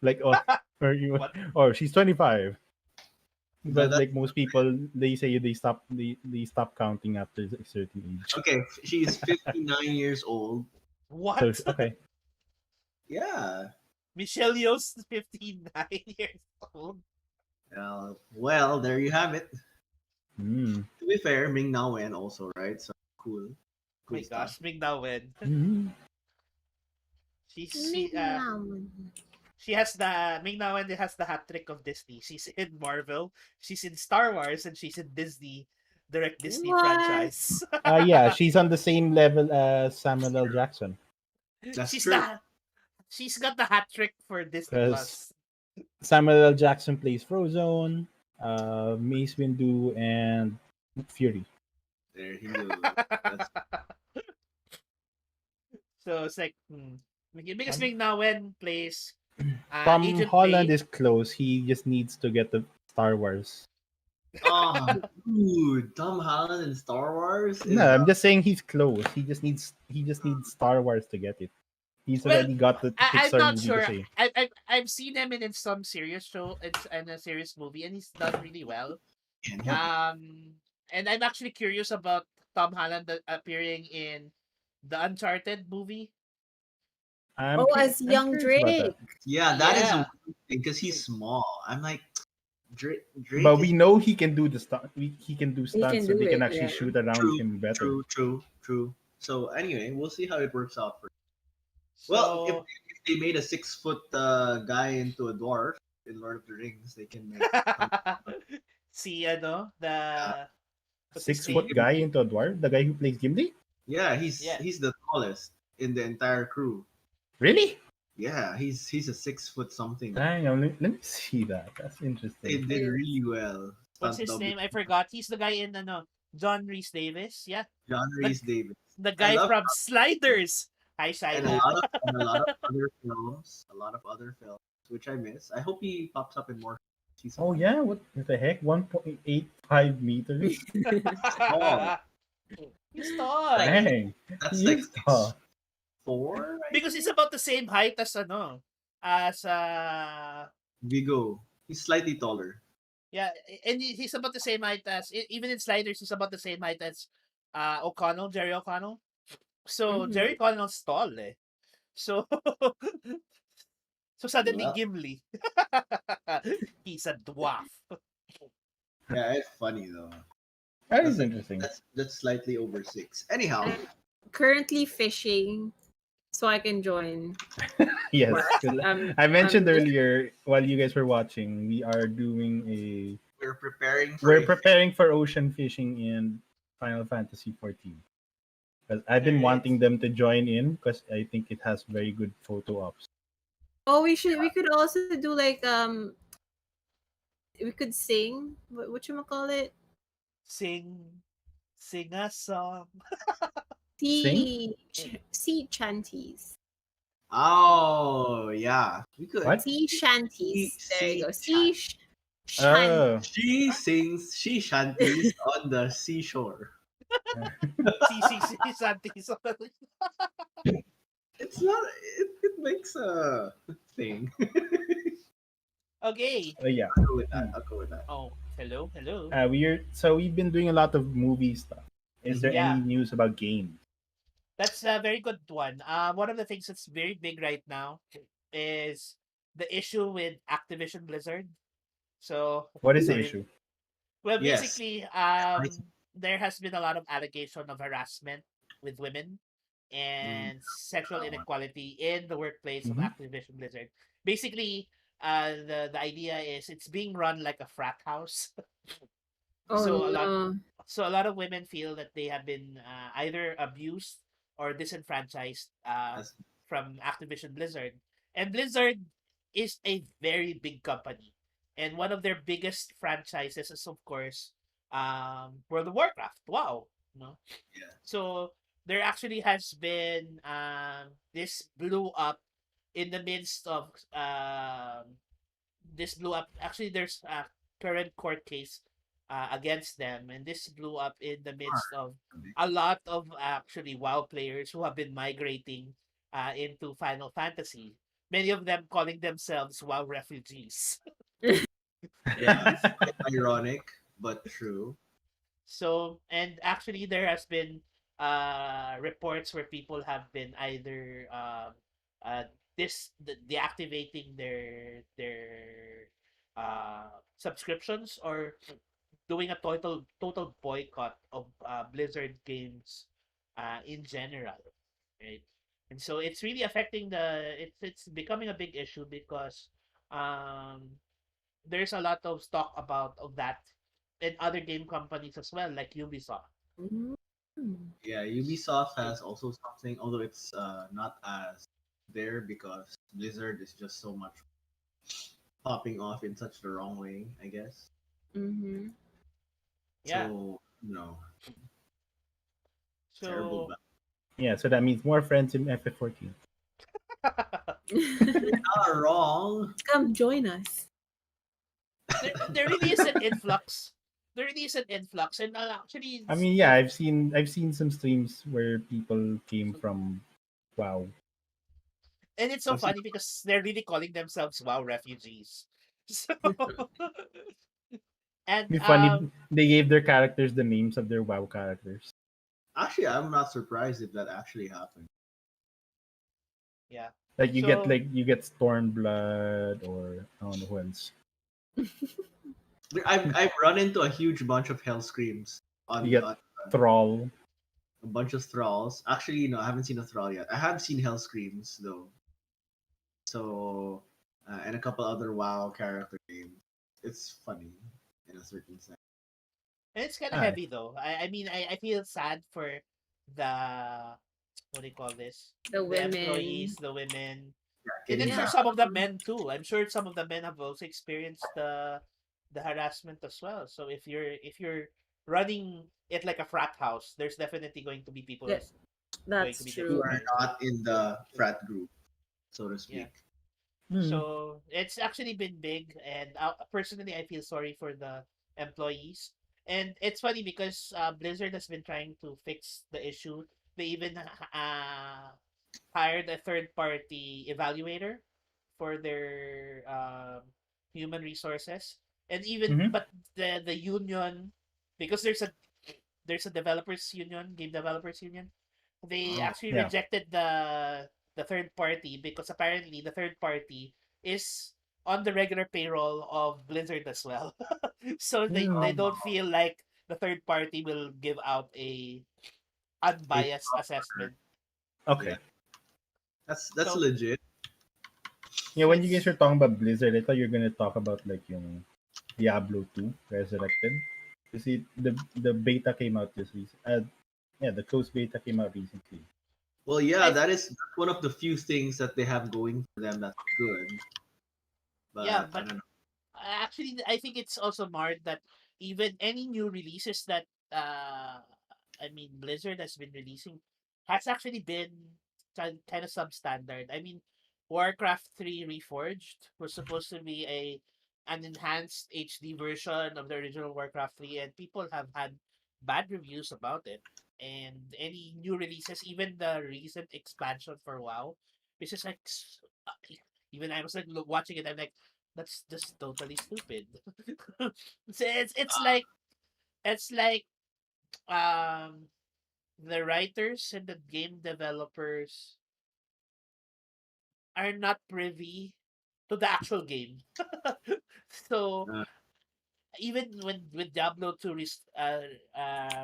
[SPEAKER 2] Like, oh,
[SPEAKER 1] What?
[SPEAKER 2] or she's 25.
[SPEAKER 3] that,
[SPEAKER 2] But
[SPEAKER 3] that
[SPEAKER 2] like most people, they say they stop counting after a certain age.
[SPEAKER 3] okay. She's 59 years old.
[SPEAKER 2] So
[SPEAKER 1] What?
[SPEAKER 2] okay,
[SPEAKER 3] Yeah.
[SPEAKER 1] Michelle Yeoh's 59 years old.
[SPEAKER 3] Well, there you have it.
[SPEAKER 2] mm.
[SPEAKER 3] To be fair, Ming Na Wen also, right? So cool,
[SPEAKER 1] Oh my
[SPEAKER 3] cool stuff.
[SPEAKER 1] gosh, Ming Na Wen.
[SPEAKER 2] Mm.
[SPEAKER 1] She's
[SPEAKER 4] Ming-Nawen.
[SPEAKER 1] she has the Ming Na Wen has the hat trick of Disney. She's in Marvel, she's in Star Wars, and she's in Disney, direct Disney
[SPEAKER 4] What?
[SPEAKER 1] franchise.
[SPEAKER 2] Yeah, she's on the same level as Samuel L. Jackson
[SPEAKER 3] That's
[SPEAKER 1] she's
[SPEAKER 3] true.
[SPEAKER 1] the she's got the hat trick for Disney
[SPEAKER 2] because
[SPEAKER 1] Plus.
[SPEAKER 2] Samuel L. Jackson plays Frozone, Mace Windu, and Fury.
[SPEAKER 3] There he goes. That's
[SPEAKER 1] So it's like because
[SPEAKER 2] Um,
[SPEAKER 1] Ming Na Wen plays
[SPEAKER 2] Tom
[SPEAKER 1] Agent
[SPEAKER 2] Holland
[SPEAKER 1] May.
[SPEAKER 2] is close. He just needs to get the Star Wars.
[SPEAKER 3] oh, dude, Tom Holland in Star Wars
[SPEAKER 2] No,
[SPEAKER 3] is
[SPEAKER 2] I'm just saying he's close. He just needs Star Wars to get it. He's
[SPEAKER 1] Well,
[SPEAKER 2] already got the
[SPEAKER 1] I'm
[SPEAKER 2] Pixar
[SPEAKER 1] not
[SPEAKER 2] movie to
[SPEAKER 1] sure.
[SPEAKER 2] say.
[SPEAKER 1] I've seen him in some serious show. It's in a serious movie, and he's done really well.
[SPEAKER 3] yeah.
[SPEAKER 1] And I'm actually curious about Tom Holland appearing in the Uncharted movie.
[SPEAKER 2] I'm
[SPEAKER 4] Oh,
[SPEAKER 2] cu-
[SPEAKER 4] as
[SPEAKER 2] I'm
[SPEAKER 4] young
[SPEAKER 2] curious about that.
[SPEAKER 4] Drake.
[SPEAKER 3] Yeah, that is a
[SPEAKER 1] Yeah.
[SPEAKER 3] weird thing because he's small. I'm like Drake
[SPEAKER 2] But
[SPEAKER 3] is
[SPEAKER 2] we know he can do the stunt. He can do
[SPEAKER 4] He can
[SPEAKER 2] stunts, so
[SPEAKER 4] do
[SPEAKER 2] they can
[SPEAKER 4] it,
[SPEAKER 2] actually
[SPEAKER 4] yeah.
[SPEAKER 2] shoot around
[SPEAKER 3] true,
[SPEAKER 2] him better.
[SPEAKER 3] true. So anyway, we'll see how it works out for. Well, if,
[SPEAKER 1] So
[SPEAKER 3] if they made a 6 foot guy into a dwarf in Lord of the Rings, they can make.
[SPEAKER 1] see, ano,
[SPEAKER 3] Yeah,
[SPEAKER 1] what's his
[SPEAKER 2] 6 foot
[SPEAKER 1] name?
[SPEAKER 2] guy into a dwarf. The guy who plays Gimli.
[SPEAKER 3] yeah,
[SPEAKER 1] Yeah.
[SPEAKER 3] he's the tallest in the entire crew.
[SPEAKER 2] Really?
[SPEAKER 3] Yeah, he's a 6 foot something.
[SPEAKER 2] Dang, let me see that. That's
[SPEAKER 3] They
[SPEAKER 2] interesting.
[SPEAKER 3] did really well.
[SPEAKER 1] What's
[SPEAKER 3] Stunt
[SPEAKER 1] his
[SPEAKER 3] double.
[SPEAKER 1] name? I forgot. He's the guy in John Rhys Davis. Yeah.
[SPEAKER 3] John
[SPEAKER 1] The
[SPEAKER 3] Rhys Davis.
[SPEAKER 1] the
[SPEAKER 3] I
[SPEAKER 1] guy
[SPEAKER 3] love
[SPEAKER 1] from Sliders. Hi,
[SPEAKER 3] and a
[SPEAKER 1] Shaina.
[SPEAKER 3] lot of other films which I miss. I hope he pops up in more season
[SPEAKER 2] Oh
[SPEAKER 3] one.
[SPEAKER 2] yeah, what the heck? 1.85 meters.
[SPEAKER 3] Oh,
[SPEAKER 1] He's tall.
[SPEAKER 2] Dang,
[SPEAKER 3] that's
[SPEAKER 2] he
[SPEAKER 3] like
[SPEAKER 2] is tall.
[SPEAKER 3] 6'4", I
[SPEAKER 1] Because he's
[SPEAKER 3] think.
[SPEAKER 1] about the same height as as
[SPEAKER 3] Vigo. He's slightly taller.
[SPEAKER 1] yeah, and he's about the same height as even in Sliders he's about the same height as O'Connell, Jerry O'Connell. So
[SPEAKER 4] Mhm.
[SPEAKER 1] Jerry O'Connell's tall eh. So so suddenly
[SPEAKER 3] Well,
[SPEAKER 1] Gimli. He's a dwarf.
[SPEAKER 3] yeah, it's funny though.
[SPEAKER 2] That
[SPEAKER 3] That's
[SPEAKER 2] is
[SPEAKER 3] like
[SPEAKER 2] interesting.
[SPEAKER 3] that's slightly over 6. Anyhow,
[SPEAKER 4] I'm currently fishing, so I can join.
[SPEAKER 2] Yes,
[SPEAKER 4] But
[SPEAKER 2] 'cause
[SPEAKER 4] I'm
[SPEAKER 2] I mentioned
[SPEAKER 4] just
[SPEAKER 2] earlier while you guys were watching, we are doing a
[SPEAKER 3] we're preparing for
[SPEAKER 2] we're
[SPEAKER 3] a
[SPEAKER 2] preparing for ocean fishing in Final Fantasy 14. Because I've been
[SPEAKER 1] Alright.
[SPEAKER 2] wanting them to join in because I think it has very good photo ops.
[SPEAKER 4] oh we could also do like we could sing. What you call it?
[SPEAKER 1] Sing a song.
[SPEAKER 2] Sing?
[SPEAKER 4] Sea chanties.
[SPEAKER 3] Oh yeah, we could.
[SPEAKER 2] What?
[SPEAKER 4] Sea shanties. There you go. Sea shanties.
[SPEAKER 2] Oh,
[SPEAKER 3] She sings she shanties on the seashore.
[SPEAKER 1] Si Santis.
[SPEAKER 3] It's not. It makes a thing.
[SPEAKER 1] Okay.
[SPEAKER 2] yeah.
[SPEAKER 3] I'll go with that. I'll go with that.
[SPEAKER 1] Oh, hello.
[SPEAKER 2] We've been doing a lot of movie stuff. Is there
[SPEAKER 1] Yeah.
[SPEAKER 2] any news about games?
[SPEAKER 1] That's a very good one. One of the things that's very big right now is the issue with Activision Blizzard. So,
[SPEAKER 2] What is the
[SPEAKER 1] sorry.
[SPEAKER 2] issue?
[SPEAKER 1] Well,
[SPEAKER 3] Yes.
[SPEAKER 1] basically, there has been a lot of allegation of harassment with women
[SPEAKER 3] Mm.
[SPEAKER 1] and sexual inequality in the workplace of
[SPEAKER 2] Mhm.
[SPEAKER 1] Activision Blizzard. Basically, the idea is it's being run like a frat house.
[SPEAKER 4] Oh
[SPEAKER 1] so a lot
[SPEAKER 4] no.
[SPEAKER 1] so a lot of women feel that they have been either abused or disenfranchised
[SPEAKER 3] That's
[SPEAKER 1] from Activision Blizzard. And Blizzard is a very big company. And one of their biggest franchises is, of course, World of Warcraft. Wow. No?
[SPEAKER 3] yeah.
[SPEAKER 1] So there actually has been this blew up in the midst of this blew up. Actually, there's a current court case against them, and this blew up in the midst of a lot of actually WoW players who have been migrating into Final Fantasy. Many of them calling themselves WoW refugees.
[SPEAKER 3] Yeah, it's quite ironic, but true.
[SPEAKER 1] So, and actually, there has been reports where people have been either uh, deactivating their subscriptions or doing a total boycott of Blizzard games in general, right? And so it's really affecting it's becoming a big issue because um there's a lot of talk about of that in other game companies as well, like Ubisoft.
[SPEAKER 4] Mm.
[SPEAKER 3] Yeah, Ubisoft has also something, although it's not as there because Blizzard is just so much popping off in such the wrong way, I guess.
[SPEAKER 4] Mm-hmm.
[SPEAKER 1] Yeah.
[SPEAKER 3] So, terrible.
[SPEAKER 1] So
[SPEAKER 2] Yeah, so that means more friends in FF14.
[SPEAKER 3] Not wrong.
[SPEAKER 4] Come join us.
[SPEAKER 1] there really is an influx. There really is an influx, and actually,
[SPEAKER 2] I mean, yeah, I've seen some streams where people came from WoW.
[SPEAKER 1] and it's so
[SPEAKER 3] I've seen
[SPEAKER 1] funny because they're really calling themselves WoW refugees. So, and
[SPEAKER 2] Be funny, they gave their characters the names of their WoW characters.
[SPEAKER 3] Actually, I'm not surprised if that actually happened.
[SPEAKER 1] yeah.
[SPEAKER 2] Like
[SPEAKER 1] So
[SPEAKER 2] you get Stormblood or I don't know who else.
[SPEAKER 3] I've run into a huge bunch of hell screams
[SPEAKER 2] You
[SPEAKER 3] on,
[SPEAKER 2] get Thrall.
[SPEAKER 3] a bunch of thralls. Actually, no, I haven't seen a thrall yet. I have seen hell screams though. So, and a couple other WoW character names. It's funny in a certain sense.
[SPEAKER 1] and it's kind of
[SPEAKER 2] Ah,
[SPEAKER 1] heavy though. I mean I feel sad for the what do you call this?
[SPEAKER 4] The
[SPEAKER 1] The
[SPEAKER 4] women.
[SPEAKER 1] employees, the women,
[SPEAKER 3] Yeah,
[SPEAKER 1] and I'm
[SPEAKER 3] getting
[SPEAKER 1] sure
[SPEAKER 4] Yeah.
[SPEAKER 3] that.
[SPEAKER 1] some of the men too. I'm sure some of the men have also experienced the harassment as well. So if you're running it like a frat house, there's definitely going to be people
[SPEAKER 4] That,
[SPEAKER 1] who's going to
[SPEAKER 4] that's
[SPEAKER 1] be
[SPEAKER 3] You
[SPEAKER 4] true.
[SPEAKER 3] are
[SPEAKER 1] disappointed.
[SPEAKER 3] not in the frat group, so to
[SPEAKER 1] Yeah.
[SPEAKER 3] speak.
[SPEAKER 2] hmm.
[SPEAKER 1] So it's actually been big, and personally, I feel sorry for the employees. And it's funny because Blizzard has been trying to fix the issue. They even hired a third party evaluator for their human resources, and even
[SPEAKER 2] Hmm.
[SPEAKER 1] but the union, because there's a developers union, game developers union, they
[SPEAKER 3] Oh,
[SPEAKER 1] actually
[SPEAKER 2] Yeah.
[SPEAKER 1] rejected the third party because apparently the third party is on the regular payroll of Blizzard as well. So they
[SPEAKER 2] Hmm.
[SPEAKER 1] don't feel like the third party will give out a
[SPEAKER 3] a
[SPEAKER 1] unbiased
[SPEAKER 3] proper.
[SPEAKER 1] assessment.
[SPEAKER 3] Yeah,
[SPEAKER 2] Okay.
[SPEAKER 3] that's
[SPEAKER 1] So
[SPEAKER 3] legit.
[SPEAKER 2] Yeah,
[SPEAKER 1] so
[SPEAKER 2] when you guys
[SPEAKER 1] it's
[SPEAKER 2] were talking about Blizzard, I thought you were gonna talk about like yung Diablo 2 Resurrected. You see, the beta came out this recent. Yeah, the closed beta came out recently.
[SPEAKER 3] Well, yeah,
[SPEAKER 1] I
[SPEAKER 3] that is that's one of the few things that they have going for them that's good.
[SPEAKER 1] yeah,
[SPEAKER 3] But I
[SPEAKER 1] but
[SPEAKER 3] don't know.
[SPEAKER 1] actually, I think it's also marked that even any new releases that I mean Blizzard has been releasing has actually been kind of substandard. I mean, Warcraft 3 Reforged was supposed to be an enhanced HD version of the original Warcraft 3, and people have had bad reviews about it. And any new releases, even the recent expansion for WoW, which is like even I was like watching it, I'm like, that's just totally stupid. It's like um the writers and the game developers are not privy to the actual game. So
[SPEAKER 3] Uh,
[SPEAKER 1] even when with Diablo 2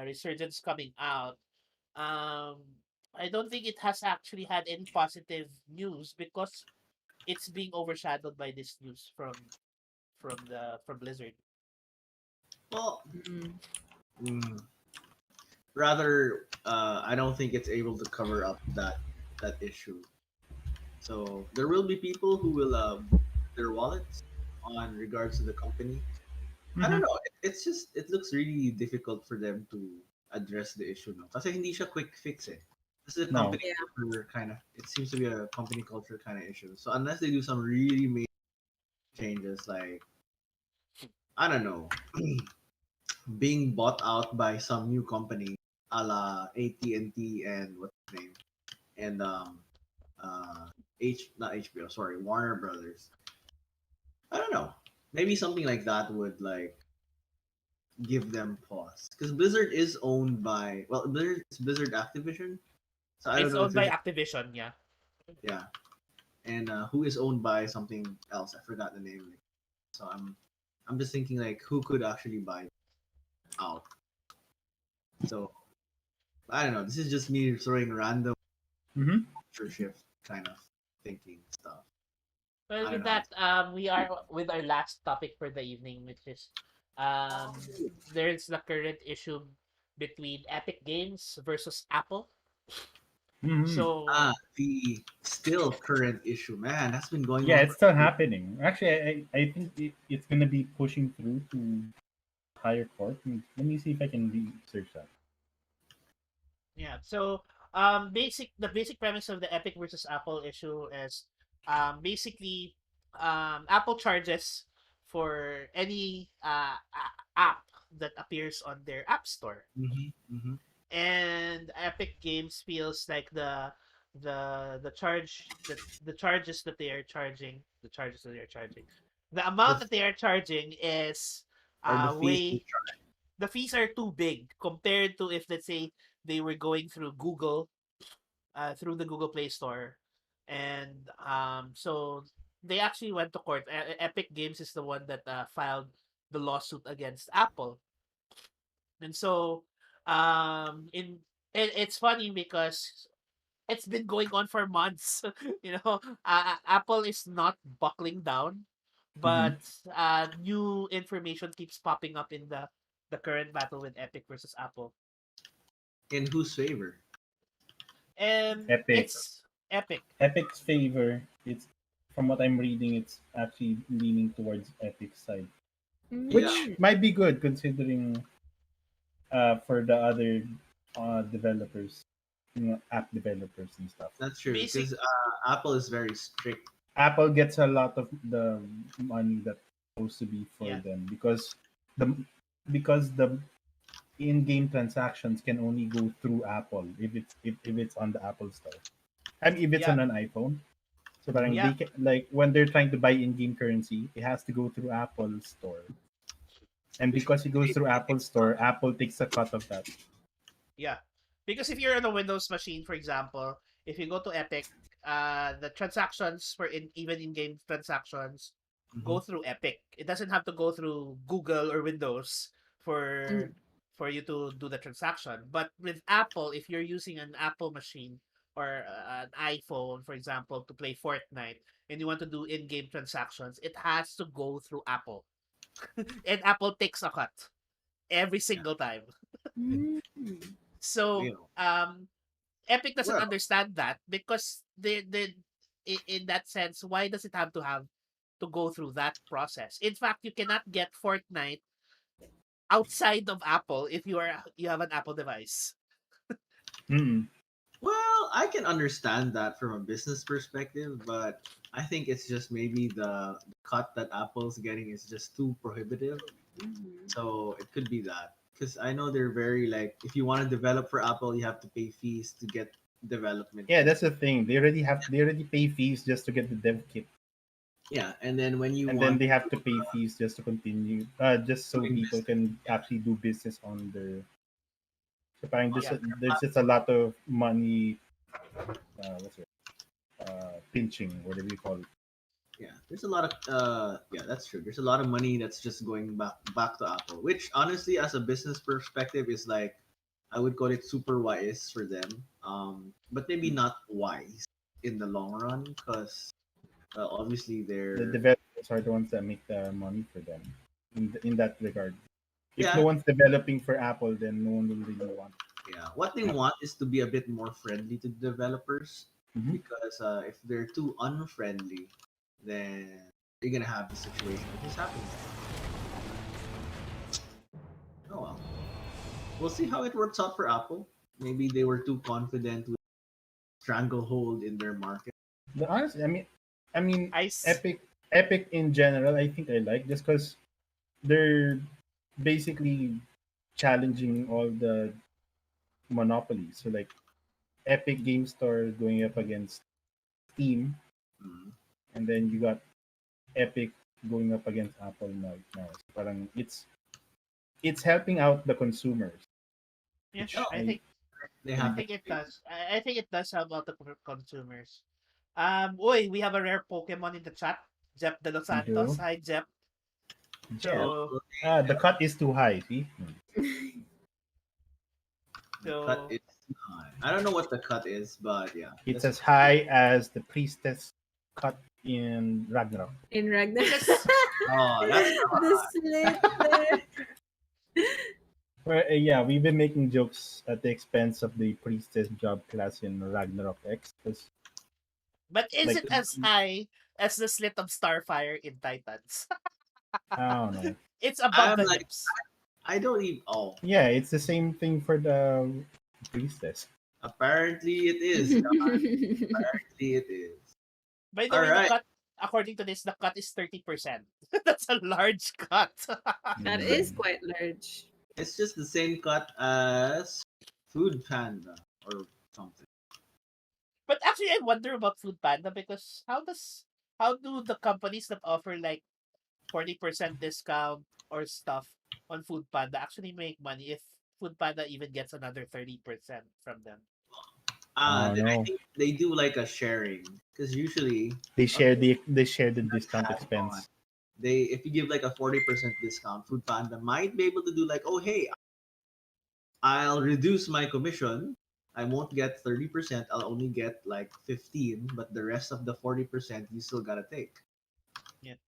[SPEAKER 1] Resurgence coming out, um I don't think it has actually had any positive news because it's being overshadowed by this news from Blizzard.
[SPEAKER 3] Well,
[SPEAKER 4] Mm.
[SPEAKER 3] mm, rather, I don't think it's able to cover up that issue. So there will be people who will their wallets on regards to the company. I don't
[SPEAKER 2] Mhm.
[SPEAKER 3] know. It's just it looks really difficult for them to address the issue now. Kasi hindi siya quick fix eh. This is a
[SPEAKER 2] No.
[SPEAKER 3] company culture kind of. It seems to be a company culture kind of issue. So unless they do some really major changes, like I don't know, being bought out by some new company, a la AT&T and what's his name, and not HBO, sorry, Warner Brothers. I don't know. Maybe something like that would like give them pause because Blizzard is owned by Blizzard Activision, so I don't
[SPEAKER 1] It's
[SPEAKER 3] know if
[SPEAKER 1] owned by
[SPEAKER 3] there's
[SPEAKER 1] Activision, yeah.
[SPEAKER 3] yeah, and who is owned by something else? I forgot the name. So I'm just thinking like who could actually buy out. So I don't know. This is just me throwing random
[SPEAKER 2] Mhm.
[SPEAKER 3] culture shift kind of thinking stuff.
[SPEAKER 1] Well,
[SPEAKER 3] I don't
[SPEAKER 1] with
[SPEAKER 3] know.
[SPEAKER 1] that, we are with our last topic for the evening, which is there's the current issue between Epic Games versus Apple.
[SPEAKER 2] Mhm.
[SPEAKER 1] So
[SPEAKER 3] The still current issue, man. That's been going
[SPEAKER 2] Yeah,
[SPEAKER 3] on
[SPEAKER 2] it's
[SPEAKER 3] for.
[SPEAKER 2] still happening. Actually, I think it's gonna be pushing through to higher court. Let me see if I can research that.
[SPEAKER 1] yeah, so the basic premise of the Epic versus Apple issue is basically Apple charges for any app that appears on their app store,
[SPEAKER 3] Hmm.
[SPEAKER 1] and Epic Games feels like the charges that they are charging, the amount
[SPEAKER 3] The
[SPEAKER 1] that they are charging is
[SPEAKER 3] or the fees they
[SPEAKER 1] way
[SPEAKER 3] charge.
[SPEAKER 1] the fees are too big compared to if, let's say, they were going through Google, through the Google Play Store, and so they actually went to court. Epic Games is the one that filed the lawsuit against Apple, and so in it's funny because it's been going on for months. Apple is not buckling down,
[SPEAKER 2] Hmm.
[SPEAKER 1] but new information keeps popping up in the current battle with Epic versus Apple.
[SPEAKER 3] In whose favor?
[SPEAKER 1] And
[SPEAKER 2] Epic.
[SPEAKER 1] it's Epic.
[SPEAKER 2] Epic's favor. It's from what I'm reading, it's actually leaning towards Epic's side,
[SPEAKER 3] Yeah,
[SPEAKER 2] which
[SPEAKER 4] Mm.
[SPEAKER 2] might be good considering for the other developers, app developers and stuff.
[SPEAKER 3] that's true.
[SPEAKER 1] Basic,
[SPEAKER 3] Because Apple is very strict.
[SPEAKER 2] Apple gets a lot of the money that's supposed to be for
[SPEAKER 1] yeah,
[SPEAKER 2] them the the in-game transactions can only go through Apple if it's on the Apple Store. I mean, if it's
[SPEAKER 1] yeah,
[SPEAKER 2] on an iPhone. So parang
[SPEAKER 3] Hmm.
[SPEAKER 1] yeah,
[SPEAKER 2] they can, like when they're trying to buy in-game currency, it has to go through Apple Store. And
[SPEAKER 3] Which
[SPEAKER 2] because it goes
[SPEAKER 3] means
[SPEAKER 2] through
[SPEAKER 3] they
[SPEAKER 2] Apple Store, Apple takes a cut of that.
[SPEAKER 1] yeah. Because if you're on a Windows machine, for example, if you go to Epic, the transactions for even in-game transactions
[SPEAKER 3] hmm
[SPEAKER 1] go through Epic. It doesn't have to go through Google or Windows for
[SPEAKER 4] Mm.
[SPEAKER 1] for you to do the transaction. But with Apple, if you're using an Apple machine or an iPhone, for example, to play Fortnite, and you want to do in-game transactions, it has to go through Apple, and Apple takes a cut every
[SPEAKER 3] Yeah.
[SPEAKER 1] single time.
[SPEAKER 4] Mm.
[SPEAKER 3] You
[SPEAKER 1] So
[SPEAKER 3] know.
[SPEAKER 1] Epic doesn't
[SPEAKER 3] Well,
[SPEAKER 1] understand that because in that sense, why does it have to go through that process? In fact, you cannot get Fortnite outside of Apple if you have an Apple device.
[SPEAKER 2] Mm-mm.
[SPEAKER 3] I can understand that from a business perspective, but I think it's just maybe the cut that Apple's getting is just too prohibitive.
[SPEAKER 4] Mhm.
[SPEAKER 3] So it could be that because I know they're very like if you want to develop for Apple, you have to pay fees to get development
[SPEAKER 2] Yeah,
[SPEAKER 3] kit.
[SPEAKER 2] that's the thing. They already pay fees just to get the dev kit,
[SPEAKER 3] Yeah, and then when you
[SPEAKER 2] and then
[SPEAKER 3] want
[SPEAKER 2] they have to pay fees just to continue, just so
[SPEAKER 3] doing
[SPEAKER 2] people
[SPEAKER 3] business,
[SPEAKER 2] can actually do business on their. So parang
[SPEAKER 3] on
[SPEAKER 1] Yeah,
[SPEAKER 3] their
[SPEAKER 2] there's just a lot of money. What's it? Pinching, whatever you call it.
[SPEAKER 3] yeah, there's a lot of yeah, that's true. There's a lot of money that's just going back to Apple, which honestly, as a business perspective, is like I would call it super wise for them. But maybe not wise in the long run, because Well, obviously
[SPEAKER 2] The
[SPEAKER 3] they're
[SPEAKER 2] developers are the ones that make the money for them. In that regard, if no
[SPEAKER 3] yeah,
[SPEAKER 2] one's developing for Apple, then no one will really want.
[SPEAKER 3] yeah. What they
[SPEAKER 2] Apple.
[SPEAKER 3] want is to be a bit more friendly to developers
[SPEAKER 2] Mhm.
[SPEAKER 3] because if they're too unfriendly, then you're gonna have the situation which is happening. Oh well, we'll see how it works out for Apple. Maybe they were too confident with stranglehold in their market.
[SPEAKER 2] But honestly, I mean,
[SPEAKER 1] Ice.
[SPEAKER 2] Epic in general, I think I like just because they're basically challenging all the monopolies. So like Epic Game Store going up against Steam,
[SPEAKER 3] Mm.
[SPEAKER 2] and then you got Epic going up against Apple now. So parang it's helping out the consumers,
[SPEAKER 1] Yeah,
[SPEAKER 2] which
[SPEAKER 3] Oh,
[SPEAKER 1] I
[SPEAKER 2] I
[SPEAKER 1] think
[SPEAKER 3] they
[SPEAKER 1] I
[SPEAKER 3] have
[SPEAKER 1] think it
[SPEAKER 3] the
[SPEAKER 1] does. I think it does help out the consumers. Uy, we have a rare Pokemon in the chat. Jep de Los
[SPEAKER 2] we
[SPEAKER 1] Santos.
[SPEAKER 2] do.
[SPEAKER 1] Hi, Jep.
[SPEAKER 2] Yeah.
[SPEAKER 1] So,
[SPEAKER 2] The cut is too high. See,
[SPEAKER 3] The cut
[SPEAKER 1] so
[SPEAKER 3] is high. I don't know what the cut is, but yeah.
[SPEAKER 2] it's as high as the priestess cut in Ragnarok.
[SPEAKER 4] In Ragnar.
[SPEAKER 1] which is
[SPEAKER 3] Oh, that's
[SPEAKER 4] The slit there.
[SPEAKER 2] Where yeah, we've been making jokes at the expense of the priestess job class in Ragnarok X because
[SPEAKER 1] but is
[SPEAKER 2] like
[SPEAKER 1] it as high as the slit of Starfire in Titans?
[SPEAKER 2] I don't know.
[SPEAKER 1] It's above
[SPEAKER 3] I'm
[SPEAKER 1] the
[SPEAKER 3] like
[SPEAKER 1] hips.
[SPEAKER 3] I don't even. Oh,
[SPEAKER 2] Yeah, it's the same thing for the priestess.
[SPEAKER 3] apparently it is. Apparently it is.
[SPEAKER 1] By the
[SPEAKER 3] All
[SPEAKER 1] way, the
[SPEAKER 3] right.
[SPEAKER 1] cut, according to this, the cut is 30%. That's a large cut.
[SPEAKER 4] That is quite large.
[SPEAKER 3] It's just the same cut as Food Panda or something.
[SPEAKER 1] But actually, I wonder about Food Panda because how do the companies that offer like 40% discount or stuff on Food Panda actually make money if Food Panda even gets another 30% from them?
[SPEAKER 2] Oh
[SPEAKER 3] Then I
[SPEAKER 2] no,
[SPEAKER 3] think they do like a sharing because usually
[SPEAKER 2] they share the
[SPEAKER 3] that's
[SPEAKER 2] discount
[SPEAKER 3] had on.
[SPEAKER 2] expense.
[SPEAKER 3] They if you give like a 40% discount, Food Panda might be able to do like, oh hey, I'll reduce my commission. I won't get 30%. I'll only get like 15, but the rest of the 40% you still gotta take.
[SPEAKER 1] Yeah.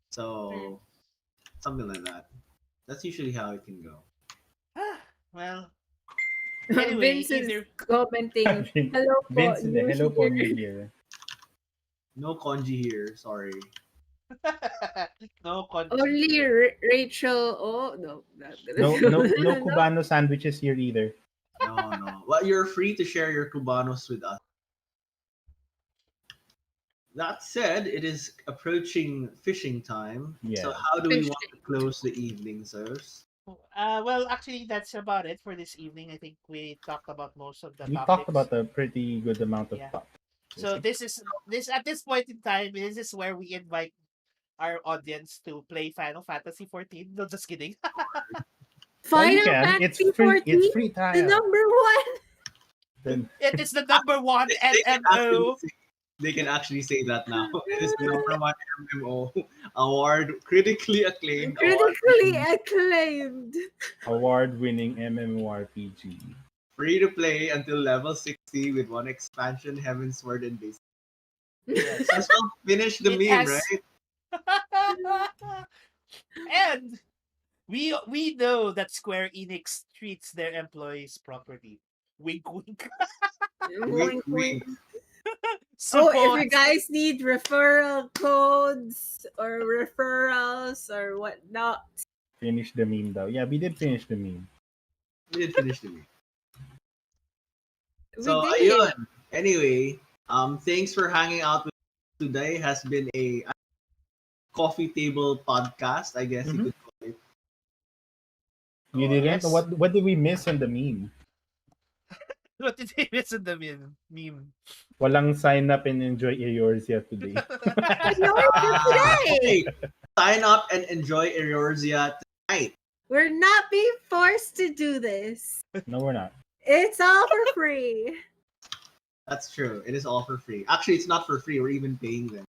[SPEAKER 3] So something like that. That's usually how it can go.
[SPEAKER 1] Well, anyway,
[SPEAKER 4] Vince is
[SPEAKER 1] either
[SPEAKER 4] commenting, hello po,
[SPEAKER 2] Vince,
[SPEAKER 4] new
[SPEAKER 2] hello po,
[SPEAKER 4] here.
[SPEAKER 2] new year.
[SPEAKER 3] No kanji here. Sorry.
[SPEAKER 1] no content.
[SPEAKER 4] Only Rachel. Oh, no. Not gonna
[SPEAKER 2] No,
[SPEAKER 4] do
[SPEAKER 2] no
[SPEAKER 4] it.
[SPEAKER 2] Cubano sandwiches here either.
[SPEAKER 3] No, no. Well, you're free to share your cubanos with us. That said, it is approaching fishing time. So
[SPEAKER 2] Yeah.
[SPEAKER 3] how do we want
[SPEAKER 4] Fishing.
[SPEAKER 3] to close the evening, sirs?
[SPEAKER 1] Well, actually, that's about it for this evening. I think we talked about most of the
[SPEAKER 2] We talked
[SPEAKER 1] topics.
[SPEAKER 2] about a pretty good amount of
[SPEAKER 1] Yeah.
[SPEAKER 2] stuff.
[SPEAKER 1] So this at this point in time, this is where we invite our audience to play Final Fantasy 14. No, just kidding.
[SPEAKER 2] Well, you
[SPEAKER 4] Final
[SPEAKER 2] can. It's
[SPEAKER 4] Fantasy
[SPEAKER 2] free.
[SPEAKER 4] 14?
[SPEAKER 2] It's free
[SPEAKER 4] The
[SPEAKER 2] trial.
[SPEAKER 4] number one?
[SPEAKER 2] Then
[SPEAKER 1] It is the number one
[SPEAKER 3] They can actually
[SPEAKER 1] MMO.
[SPEAKER 3] say, they can actually say that now. It is the number one MMO award, critically acclaimed award,
[SPEAKER 4] Critically acclaimed.
[SPEAKER 2] award-winning MMORPG.
[SPEAKER 3] free to play until level 60 with one expansion, Heaven's Sword and Base.
[SPEAKER 1] Yes.
[SPEAKER 3] As well, finish the
[SPEAKER 1] It
[SPEAKER 3] meme,
[SPEAKER 1] has
[SPEAKER 3] right?
[SPEAKER 1] and we know that Square Enix treats their employees properly. Wink wink.
[SPEAKER 3] Wink,
[SPEAKER 4] Wink,
[SPEAKER 3] wink.
[SPEAKER 4] wink. Oh, if
[SPEAKER 1] Support.
[SPEAKER 4] you guys need referral codes or referrals or whatnot,
[SPEAKER 2] Finish the meme though. Yeah, we did finish the meme.
[SPEAKER 3] We did finish the meme.
[SPEAKER 4] we
[SPEAKER 3] So,
[SPEAKER 4] did.
[SPEAKER 3] ayun. Anyway, thanks for hanging out with us today. Has been a coffee table podcast, I guess you
[SPEAKER 2] Mhm.
[SPEAKER 3] could call it.
[SPEAKER 2] You didn't?
[SPEAKER 1] Yes.
[SPEAKER 2] What did we miss in the meme?
[SPEAKER 1] What did they miss in the meme?
[SPEAKER 2] Walang sign up and enjoy yours yet today.
[SPEAKER 4] Yours for today.
[SPEAKER 3] Okay, sign up and enjoy Eorzea tonight.
[SPEAKER 4] We're not being forced to do this.
[SPEAKER 2] No, we're not.
[SPEAKER 4] It's all for free.
[SPEAKER 3] That's true. It is all for free. Actually, it's not for free. We're even paying them.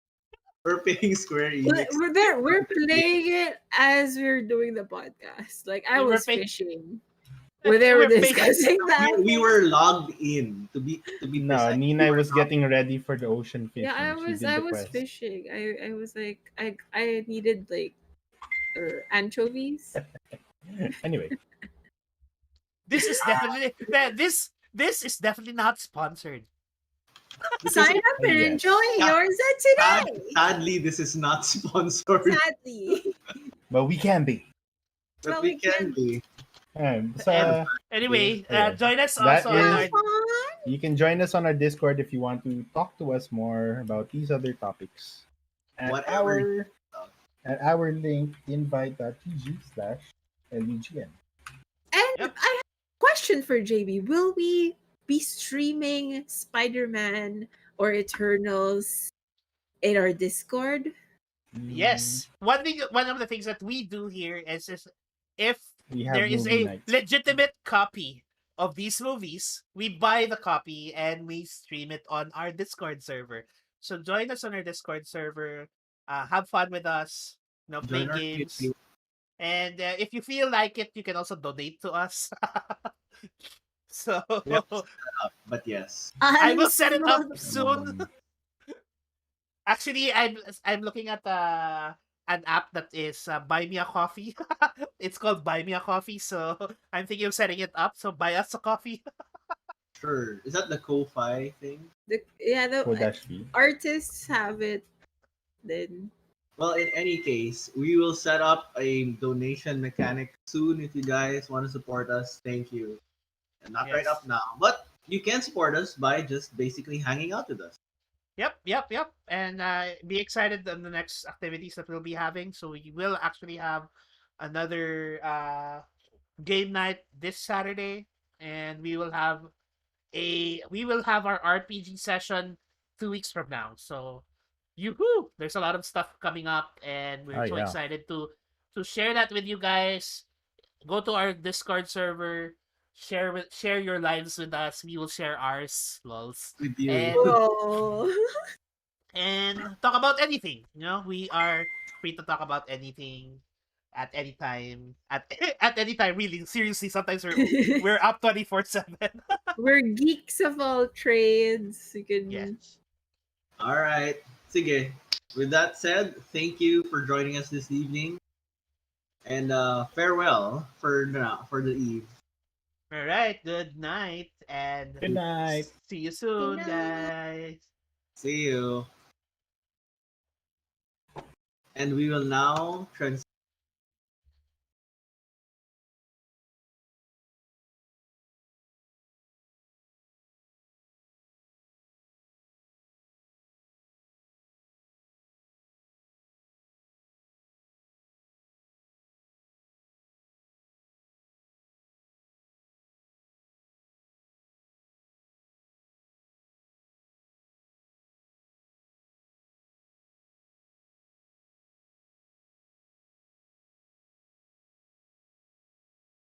[SPEAKER 3] We're paying Square Enix.
[SPEAKER 4] We're there. We're playing it as we're doing the podcast. Like I
[SPEAKER 1] We're
[SPEAKER 4] was
[SPEAKER 1] paying-
[SPEAKER 4] fishing. Where they were
[SPEAKER 1] We're facing
[SPEAKER 4] discussing that.
[SPEAKER 3] We were logged in to be
[SPEAKER 2] No,
[SPEAKER 3] precise.
[SPEAKER 2] Nina was getting ready for the ocean fishing.
[SPEAKER 4] Yeah,
[SPEAKER 2] She did
[SPEAKER 4] I
[SPEAKER 2] the
[SPEAKER 4] was
[SPEAKER 2] quest.
[SPEAKER 4] fishing. I was like I needed like anchovies.
[SPEAKER 2] Anyway,
[SPEAKER 1] this is definitely this is definitely not sponsored.
[SPEAKER 4] Sign up and
[SPEAKER 2] yes.
[SPEAKER 4] enjoy yours today.
[SPEAKER 3] Sadly, this is not sponsored,
[SPEAKER 4] Sadly.
[SPEAKER 2] But we can be.
[SPEAKER 3] but
[SPEAKER 4] Well,
[SPEAKER 3] we
[SPEAKER 4] we
[SPEAKER 3] can
[SPEAKER 4] can.
[SPEAKER 3] be.
[SPEAKER 2] So,
[SPEAKER 1] Anyway,
[SPEAKER 2] okay.
[SPEAKER 1] join us
[SPEAKER 2] That
[SPEAKER 1] also on
[SPEAKER 2] is-
[SPEAKER 1] our
[SPEAKER 4] Fun.
[SPEAKER 2] You can join us on our Discord if you want to talk to us more about these other topics. At
[SPEAKER 3] Whatever.
[SPEAKER 2] our link invite.tg/LUGN.
[SPEAKER 4] And
[SPEAKER 1] Yep.
[SPEAKER 4] I have a question for JB. Will we be streaming Spider-Man or Eternals in our Discord?
[SPEAKER 1] Yes. One of the things that we do here is if
[SPEAKER 2] We have
[SPEAKER 1] there is
[SPEAKER 2] movie
[SPEAKER 1] a
[SPEAKER 2] nights.
[SPEAKER 1] legitimate copy of these movies, we buy the copy and we stream it on our Discord server. So join us on our Discord server. Have fun with us. Play
[SPEAKER 3] Join our
[SPEAKER 1] games.
[SPEAKER 3] community.
[SPEAKER 1] And if you feel like it, you can also donate to us. So
[SPEAKER 3] Yep. But yes.
[SPEAKER 1] I will set it up
[SPEAKER 4] Unsmoked.
[SPEAKER 1] soon. Actually, I'm looking at an app that is Buy Me a Coffee. It's called Buy Me a Coffee, so I'm thinking of setting it up. So buy us a coffee.
[SPEAKER 3] Sure. Is that the Ko-Fi thing?
[SPEAKER 4] The
[SPEAKER 2] Kodashi.
[SPEAKER 4] artists have it. Then
[SPEAKER 3] Well, in any case, we will set up a donation mechanic soon if you guys want to support us. Thank you. And not right
[SPEAKER 1] Yes.
[SPEAKER 3] up now, but you can support us by just basically hanging out with us.
[SPEAKER 1] Yep. And be excited on the next activities that we'll be having. So we will actually have another game night this Saturday, and we will have our RPG session 2 weeks from now. So, yoo-hoo! There's a lot of stuff coming up, and we're so
[SPEAKER 2] Yeah.
[SPEAKER 1] excited to share that with you guys. Go to our Discord server, share your lives with us. We will share ours, lols,
[SPEAKER 3] With you.
[SPEAKER 1] and
[SPEAKER 4] oh.
[SPEAKER 1] talk about anything. We are free to talk about anything at any time. At any time, really. Seriously, sometimes we're up 24/7.
[SPEAKER 4] We're geeks of all trades. You can
[SPEAKER 1] Yes.
[SPEAKER 3] All right. Sige. With that said, thank you for joining us this evening. And farewell for the eve.
[SPEAKER 1] All right. Good night, and
[SPEAKER 2] Good night.
[SPEAKER 1] see you soon,
[SPEAKER 4] Good night.
[SPEAKER 1] guys.
[SPEAKER 3] See you. And we will now